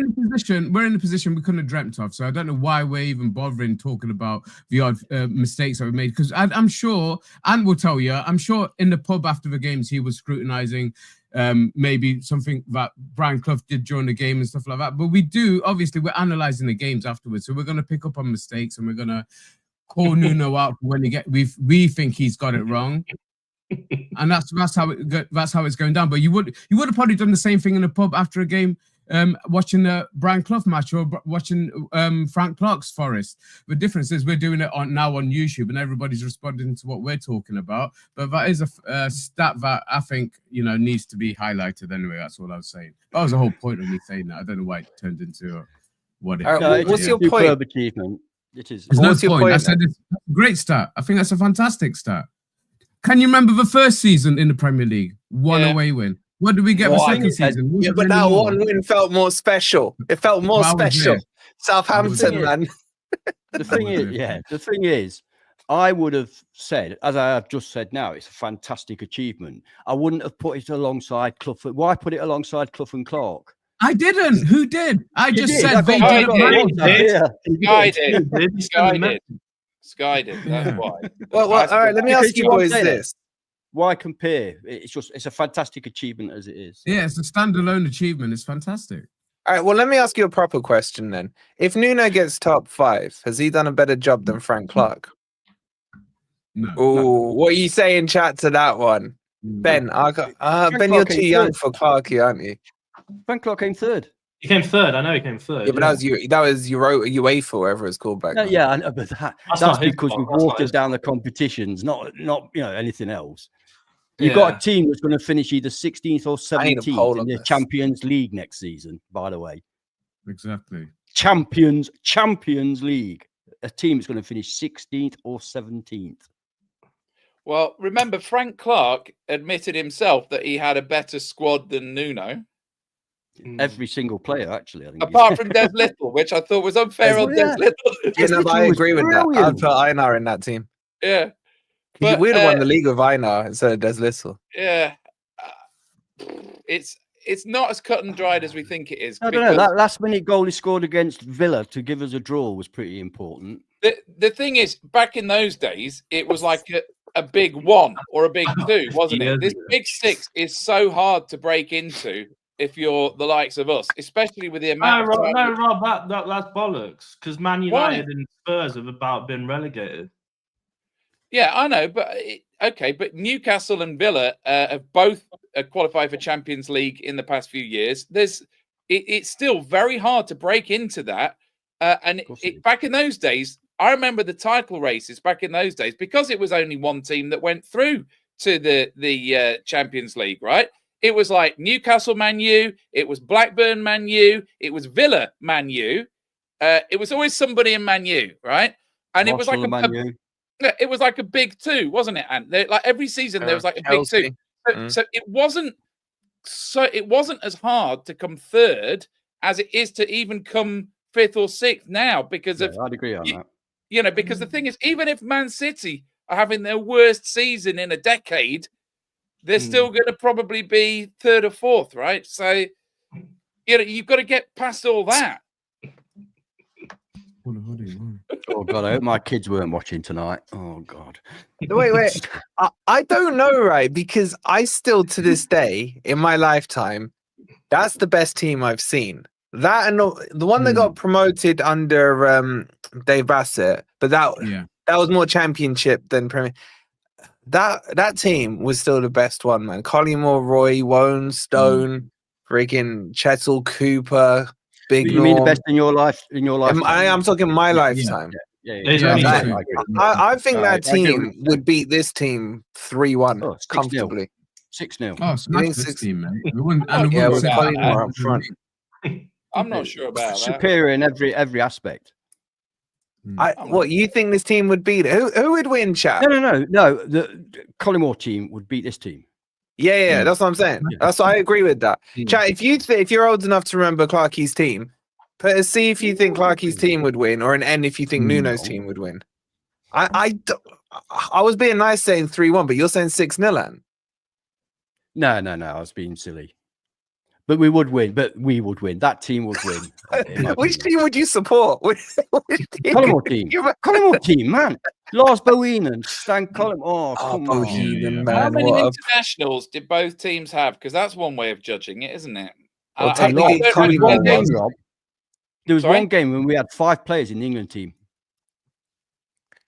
in a position we couldn't have dreamt of. So I don't know why we're even bothering talking about the odd mistakes that we made. Because I'm sure, and will tell you, I'm sure in the pub after the games he was scrutinising maybe something that Brian Clough did during the game and stuff like that. But obviously we're analysing the games afterwards. So we're going to pick up on mistakes and we're going to call Nuno out when we think he's got it wrong. And that's how it's going down. But you would have probably done the same thing in a pub after a game watching the Brian Clough match or watching Frank Clark's Forest. The difference is we're doing it now on YouTube and everybody's responding to what we're talking about. But that is a stat that I think, needs to be highlighted anyway. That's all I was saying. That was the whole point of me saying that. I don't know why it turned into what it is. What's your point? Achievement. It is. There's no point. I said it's a great stat. I think that's a fantastic stat. Can you remember the first season in the Premier League? One away win. What did we get the second season? Yeah, but that one win felt more special. It felt more special. Southampton, man. The thing is, I would have said, as I have just said now, it's a fantastic achievement. I wouldn't have put it alongside Clough. Why put it alongside Clough and Clark? I didn't. Who did? I just said they did. Sky did. That's why. Well, all right. Let me ask you boys this. Why compare? It's a fantastic achievement as it is. Yeah, it's a standalone achievement. It's fantastic. All right. Well, let me ask you a proper question then. If Nuno gets top 5, has he done a better job than Frank Clark? No. Oh, what are you saying, chat, to that one? Ben, Ben, you're too young for Clarky, aren't you? Frank Clark came third. He came third. I know he came third. Yeah, but that was UEFA, whatever it's called back then. Yeah, I know, but that's because we watered down the competitions, not anything else. You've got a team that's going to finish either 16th or 17th in the Champions League next season, by the way. Exactly. Champions League. A team is going to finish 16th or 17th. Well, remember, Frank Clark admitted himself that he had a better squad than Nuno. Every single player, actually. I think apart from Des Little, which I thought was unfair on Des Little. I agree with that. I'd put Einar in that team. Yeah. But, we'd have won the league with Einar instead of Des Little. Yeah. It's not as cut and dried as we think it is. I don't know. That last-minute goal he scored against Villa to give us a draw was pretty important. The thing is, back in those days, it was like a big 1 or a big 2, wasn't it? This big 6 is so hard to break into if you're the likes of us, especially with the amount Rob, that's bollocks, because Man United and Spurs have about been relegated. Yeah, I know, but but Newcastle and Villa have both qualified for Champions League in the past few years. It's still very hard to break into that. And back in those days, I remember the title races back in those days, because it was only one team that went through to the Champions League, right? It was like Newcastle Man U, it was Blackburn Man U, it was Villa Man U. It was always somebody in Man U, right? And it was like it was like a big 2, wasn't it? And like every season there was like a big 2. So it wasn't as hard to come third as it is to even come 5th or 6th now, because I'd agree on that. Because the thing is, even if Man City are having their worst season in a decade, they're still going to probably be 3rd or 4th, right? So, you've got to get past all that. Oh, God, I hope my kids weren't watching tonight. Oh, God. Wait. I don't know, right? Because I still, to this day, in my lifetime, that's the best team I've seen. That and the one that got promoted under Dave Bassett, but that was more Championship than Premier. That team was still the best one, man. Collymore, Roy, Wone, Stone, freaking Chettle, Cooper, Big You mean the best in your life? I'm talking my lifetime. I think that team would beat this team 3-1 comfortably. 6-0. Oh, smash this team, mate. With Collymore up front. I'm not sure about that. Superior in every aspect. What you think this team would beat? Who would win, chat? No. The Collymore team would beat this team. Yeah, that's what I'm saying. That's what I agree with that. Chat, if you're old enough to remember Clarkie's team, put a C if you think Clarkie's team would win, or an N if you think Nuno's team would win. I was being nice saying 3-1, but you're saying 6-0, Ann. No, I was being silly. But we would win. That team would win. Which team would you support? Collymore team. Collymore team, man. Lars Bohinen, Stan Collymore. Oh, come on. Bohinen, man. How many internationals did both teams have? Because that's one way of judging it, isn't it? Well, there was one game when we had 5 players in the England team.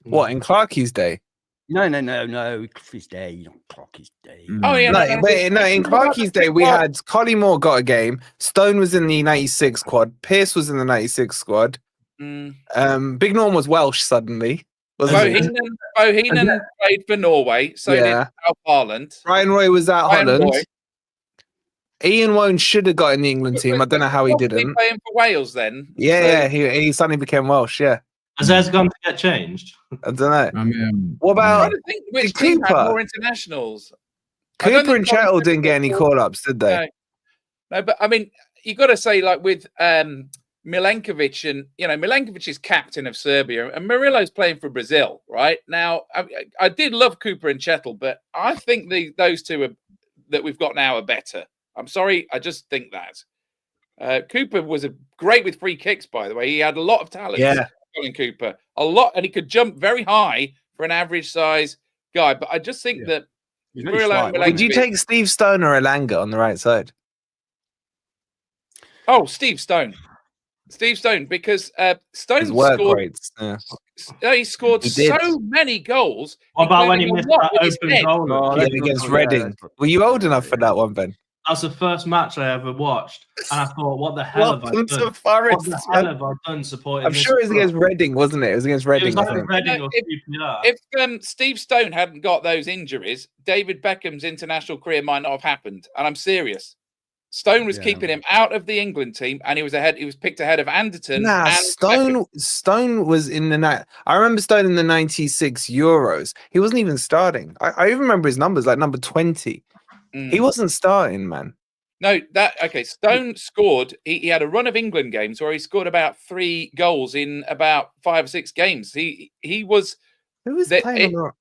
What, in Clarkie's day? No. His day, not Clarkie's day. Oh yeah, no. In Clarkie's day, we had Collymore got a game. Stone was in the '96 squad. Pierce was in the '96 squad. Big Norm was Welsh suddenly. Bohinen played for Norway. So did Al Parland. Ryan Roy was at Holland. Ian Wone should have got in the England team. I don't know how he didn't. He playing for Wales then. Yeah, he suddenly became Welsh. Yeah. Has theirs gone to get changed? I don't know. What I'm about trying to think which team had more internationals? Cooper and Chettle didn't get any call-ups, did they? No, but I mean, you got to say, like with Milenkovic, and Milenkovic is captain of Serbia, and Murillo's playing for Brazil, right? Now, I did love Cooper and Chettle, but I think those two that we've got now are better. I'm sorry, I just think that. Cooper was great with free kicks, by the way. He had a lot of talent. Yeah. Colin Cooper, a lot, and he could jump very high for an average size guy. But I just think that would you take Steve Stone or Elanga on the right side? Oh, Steve Stone, because Stone scored. He scored so many goals. What about when he missed that open goal against Reading? Were you old enough for that one, Ben? That's the first match I ever watched, and I thought, "What the hell have I done? Forest, what the hell have I done supporting?" I'm sure it was against Reading, wasn't it? It was against Reading. Reading or QPR. If Steve Stone hadn't got those injuries, David Beckham's international career might not have happened. And I'm serious. Stone was keeping him out of the England team, and he was picked ahead of Anderton. Stone was in the night. I remember Stone in the '96 Euros. He wasn't even starting. I even remember his numbers, like number 20. He wasn't starting, man. No, Stone scored. He had a run of England games where he scored about 3 goals in about 5 or 6 games. He was. Who was playing on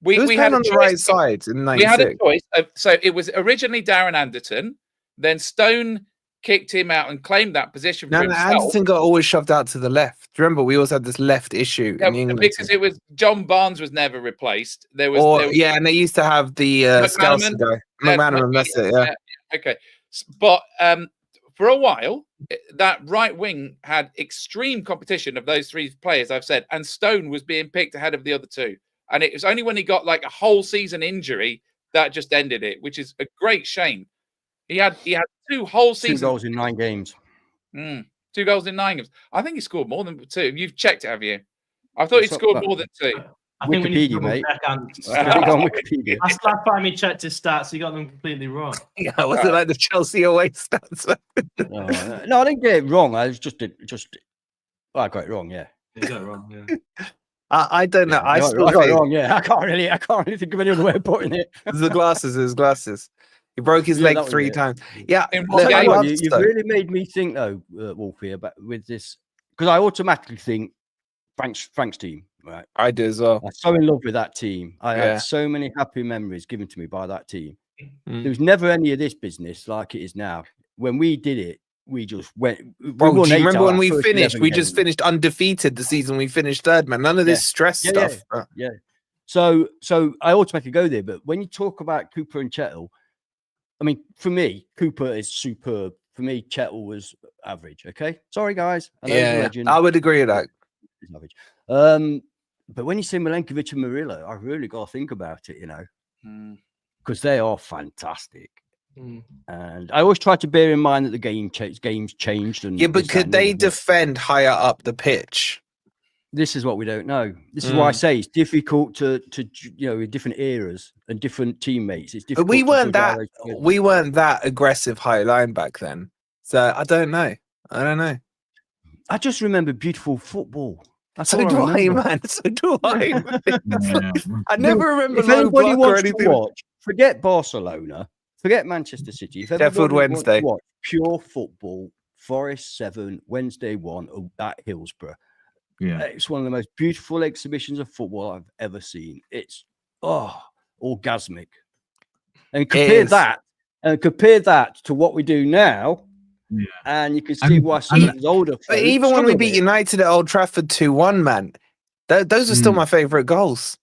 the right side in '96? We had a choice. So it was originally Darren Anderton. Then Stone kicked him out and claimed that position for himself. Anderton got always shoved out to the left. Do you remember? We also had this left issue in England because it was John Barnes was never replaced. And they used to have the Scouser guy, McManaman. That's it. Yeah. Okay, but for a while, that right wing had extreme competition of those 3 players I've said, and Stone was being picked ahead of the other 2. And it was only when he got like a whole season injury that just ended it, which is a great shame. He had 2 whole seasons. 2 goals in 9 games. 2 goals in 9 games. I think he scored more than 2. You've checked it, have you? I thought he scored more than 2. I think Wikipedia, mate. Wikipedia. That's the last time he checked his stats. He got them completely wrong. Yeah, was it like the Chelsea away stats? No, I didn't get it wrong. I was just I got it wrong. Yeah, you got it wrong. Yeah. I don't know. I got it wrong. Yeah, I can't really think of any other way of putting it. His glasses. He broke his leg 3 times. Yeah, you've really made me think though, Wolfie, about with this, because I automatically think Frank's team. Right, I do as well. I'm so in love with that team. I had so many happy memories given to me by that team. There was never any of this business like it is now. When we did it, we just went. Bro, do you remember when we finished? We just finished undefeated the season. We finished 3rd, man. None of this stress stuff. Yeah. So I automatically go there. But when you talk about Cooper and Chettle, I mean, for me, Cooper is superb. For me, Chettle was average. Okay, sorry guys. I would agree with that. He's average. But when you say Milenkovic and Murillo, I really got to think about it, because they are fantastic. And I always try to bear in mind that the games changed. And but could they defend higher up the pitch? This is what we don't know. This is why I say it's difficult to in different eras and different teammates. It's difficult. But we weren't that aggressive high line back then. So I don't know. I just remember beautiful football. So do I, man. So do I. I never remember. If anybody wants to watch, forget Barcelona, forget Manchester City. If Sheffield Wednesday, watch pure football, Forest 7, Wednesday 1 at Hillsborough. Yeah, it's one of the most beautiful exhibitions of football I've ever seen. It's orgasmic. And compare that to what we do now. Yeah. And you can see why some of those older. But even when we beat United at Old Trafford 2-1, man, those are still my favourite goals.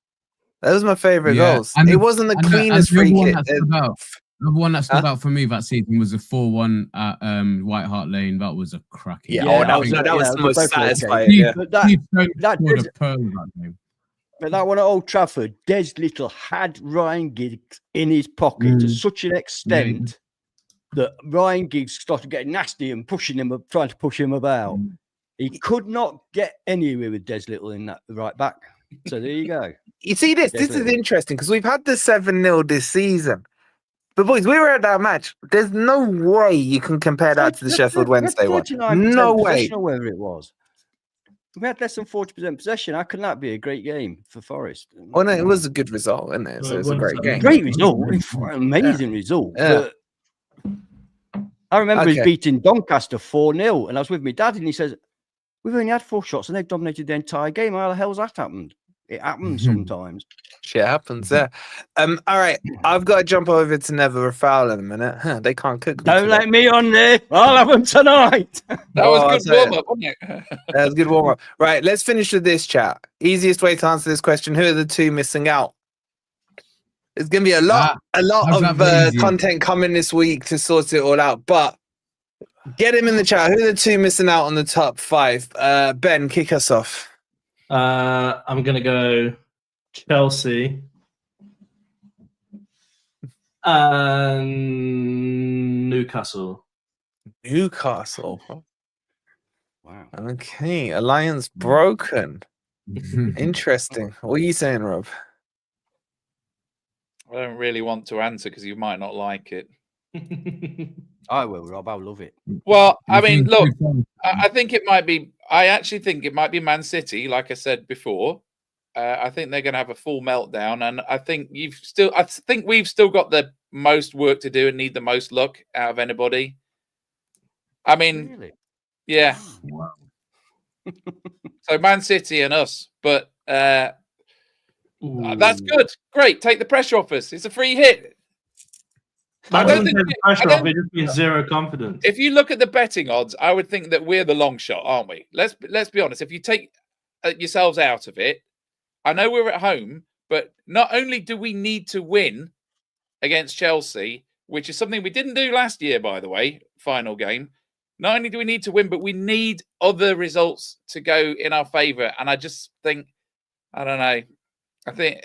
Those are my favourite goals. It wasn't the cleanest free kick. The one that stood out for me that season was a 4-1 at White Hart Lane. That was a cracking. That was the most satisfying. That scored a pearl that game. But that one at Old Trafford, Des Little had Ryan Giggs in his pocket to such an extent that Ryan Giggs started getting nasty and pushing him up, trying to push him about. He could not get anywhere with Des Little in that right back. So there you go. You see this? This is interesting because we've had the 7-0 this season. But boys, we were at that match. There's no way you can compare that to the Sheffield Wednesday one. No way. Whatever it was. We had less than 40% possession. How can that be a great game for Forest? Well, no, it was a good result, wasn't it? So it was a great game. Great result. Amazing result. Yeah. But I remember us beating Doncaster 4-0, and I was with my dad, and he says, "We've only had 4 shots, and they've dominated the entire game. How the hell's that happened?" It happens sometimes. Shit happens, yeah. All right, I've got to jump over to Never a Foul in a minute. Huh, they can't cook. Don't let me on there. I'll have them tonight. That was good warm-up, wasn't it? That was good warm-up. Right, let's finish with this chat. Easiest way to answer this question: who are the 2 missing out? There's going to be a lot of content coming this week to sort it all out. But get him in the chat. Who are the 2 missing out on the top 5? Ben, kick us off. I'm going to go Chelsea and Newcastle. Newcastle. Wow. Okay, alliance broken. Interesting. What are you saying, Rob? I don't really want to answer because you might not like it. I will, Rob. I'll love it. Well, I mean, look, I think it might be. I actually think it might be Man City. Like I said before, I think they're going to have a full meltdown, and I think we've still got the most work to do and need the most luck out of anybody. I mean, Really? yeah. Wow. So Man City and us, but that's good. Great, take the pressure off us. It's a free hit. I don't think the pressure off. It just means zero confidence. If you look at the betting odds, I would think that we're the long shot, aren't we? Let's be honest. If you take yourselves out of it, I know we're at home, but not only do we need to win against Chelsea, which is something we didn't do last year, by the way, final game. Not only do we need to win, but we need other results to go in our favour. And I just think, I don't know. I think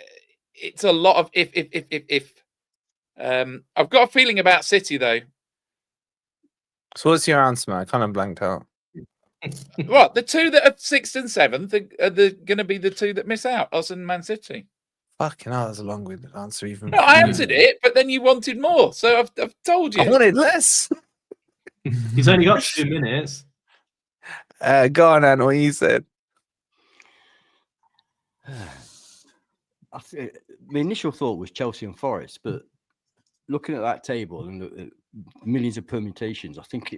it's a lot of if. I've got a feeling about City, though. So what's your answer, man? I kind of blanked out. Well, the 2 that are 6th and 7th are going to be the 2 that miss out, us and Man City. Fucking hell, that's a long-winded answer. Even no, I answered it, but then you wanted more, so I've told you. I wanted less. He's only got 2 minutes. Go on, Anne, what you said. My initial thought was Chelsea and Forest, but looking at that table and the millions of permutations, I think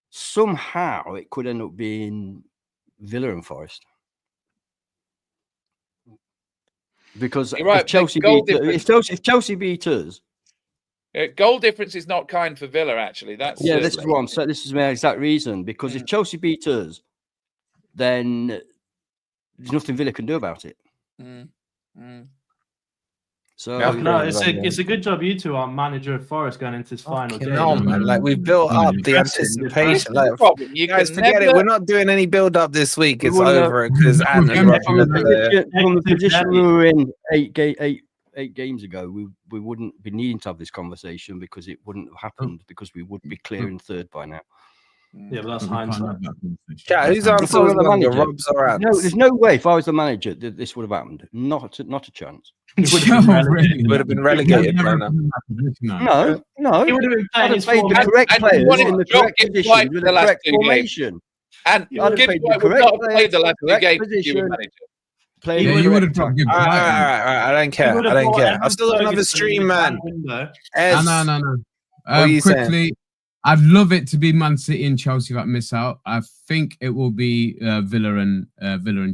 somehow it could end up being Villa and Forest. Because if Chelsea beat us, goal difference is not kind for Villa. Actually, this is what I'm saying. This is my exact reason. Because if Chelsea beat us, then there's nothing Villa can do about it. So no, it's a good job you two are manager of Forest going into this final game. No, man, like we've built up the anticipation. Like, you guys forget it. We're not doing any build up this week. It's over because from the position we were in eight games ago, we wouldn't be needing to have this conversation because it wouldn't have happened because we would be clear in 3rd by now. Yeah, but that's hindsight. Yeah, who's answer was longer, Rob's or Ants? No, there's no way if I was the manager that this would have happened. Not a chance. Would have been relegated by now. No. He would have played the correct players in the correct position with the correct formation. And Gibbs would not have played the last 2 games if you were manager. You would have dropped Gibbs. All right. I don't care. I've still got another stream, man. No. What are you quickly, saying? I'd love it to be Man City and Chelsea that miss out. I think it will be Villa and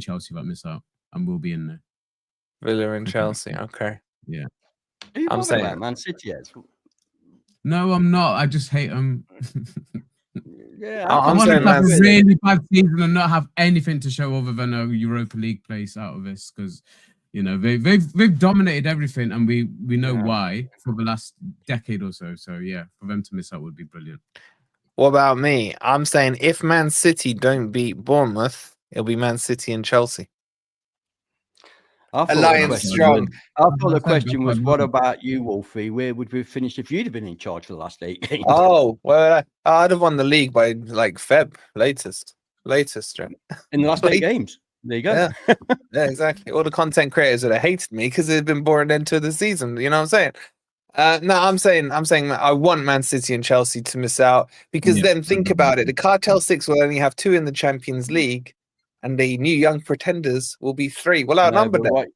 Chelsea that miss out, and we'll be in there. Villa and Chelsea, okay. Yeah. I'm saying about Man City. No, I'm not. I just hate them. Yeah, I want to have a really bad season and not have anything to show other than a Europa League place out of this because. You know, they've dominated everything, and we know why for the last decade or so. So yeah, for them to miss out would be brilliant. What about me? I'm saying if Man City don't beat Bournemouth, it'll be Man City and Chelsea. Alliance strong. I thought the question was, what about you, Wolfie? Where would we finish if you'd have been in charge for the last 8 games? Oh, well, I'd have won the league by like Feb latest. In the last 8 games. There you go. Yeah, exactly. All the content creators would have hated me because they've been boring into the season. You know what I'm saying? No, I'm saying that I want Man City and Chelsea to miss out because then think about it. The Cartel 6 will only have 2 in the Champions League, and the new young pretenders will be 3. Well, outnumbered them.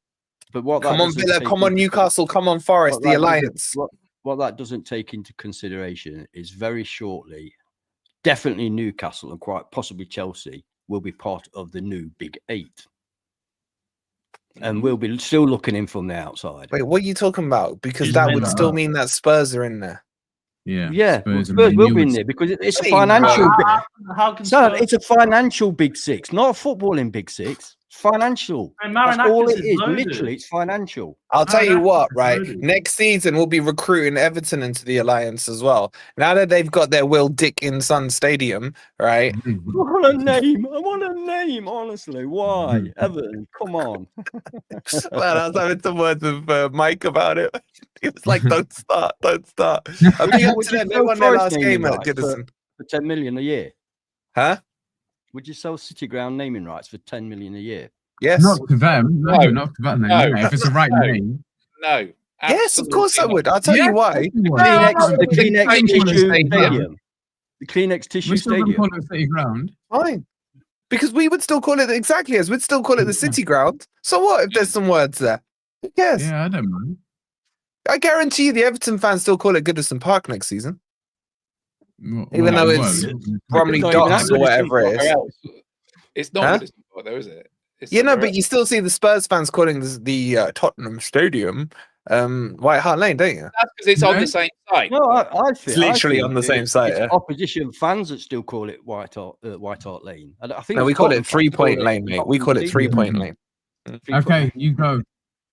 But what? Come on, Villa. Come on, Newcastle. Come on, Forest. The Alliance. What that doesn't take into consideration is very shortly, definitely Newcastle and quite possibly Chelsea will be part of the new Big 8. And we'll be still looking in from the outside. Wait, what are you talking about? Because that would still mean that Spurs are in there. Yeah, Spurs will be in there because it's a financial. It's a financial Big 6, not a footballing Big 6. Financial. That's all it is. Literally, it's financial. I'll tell you what, right? Next season, we'll be recruiting Everton into the Alliance as well. Now that they've got their Will Dick in Sun Stadium, right? I want a name, honestly. Why? Everton, come on. Well, I was having some words with Mike about it. He was like, don't start. I think they won their last game at Goodison. For 10 million a year. Huh? Would you sell City Ground naming rights for 10 million a year? Yes. Not to them. No, not to that name. No. If it's the right name. No. Yes, of course I would. I'll tell you why. The Kleenex tissue stadium. The Kleenex tissue stadium. Call it City Ground. Fine. Because we would still call it exactly as we'd still call it the City Ground. So what if there's some words there? Who cares? Yeah, I don't mind. I guarantee you the Everton fans still call it Goodison Park next season. Even though it's Bromley Docks or whatever it is. It's not Goodison Park though, is it? But you still see the Spurs fans calling the Tottenham Stadium White Hart Lane, don't you? That's because it's on the same site. No, I feel it's literally on the same site. It's opposition fans that still call it White Hart Lane. I think we call it 3 Point Lane, mate. We call it 3 Point Lane. Okay, you go.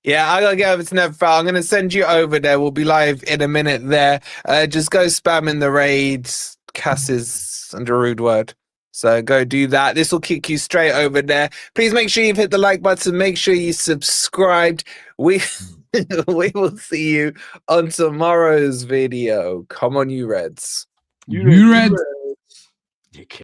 Yeah, I gotta get over to NFFC. I'm gonna send you over there. We'll be live in a minute there. Just go spam in the raids. Cass is under a rude word. So go do that. This will kick you straight over there. Please make sure you've hit the like button. Make sure you subscribed. We will see you on tomorrow's video. Come on, you Reds. You Reds.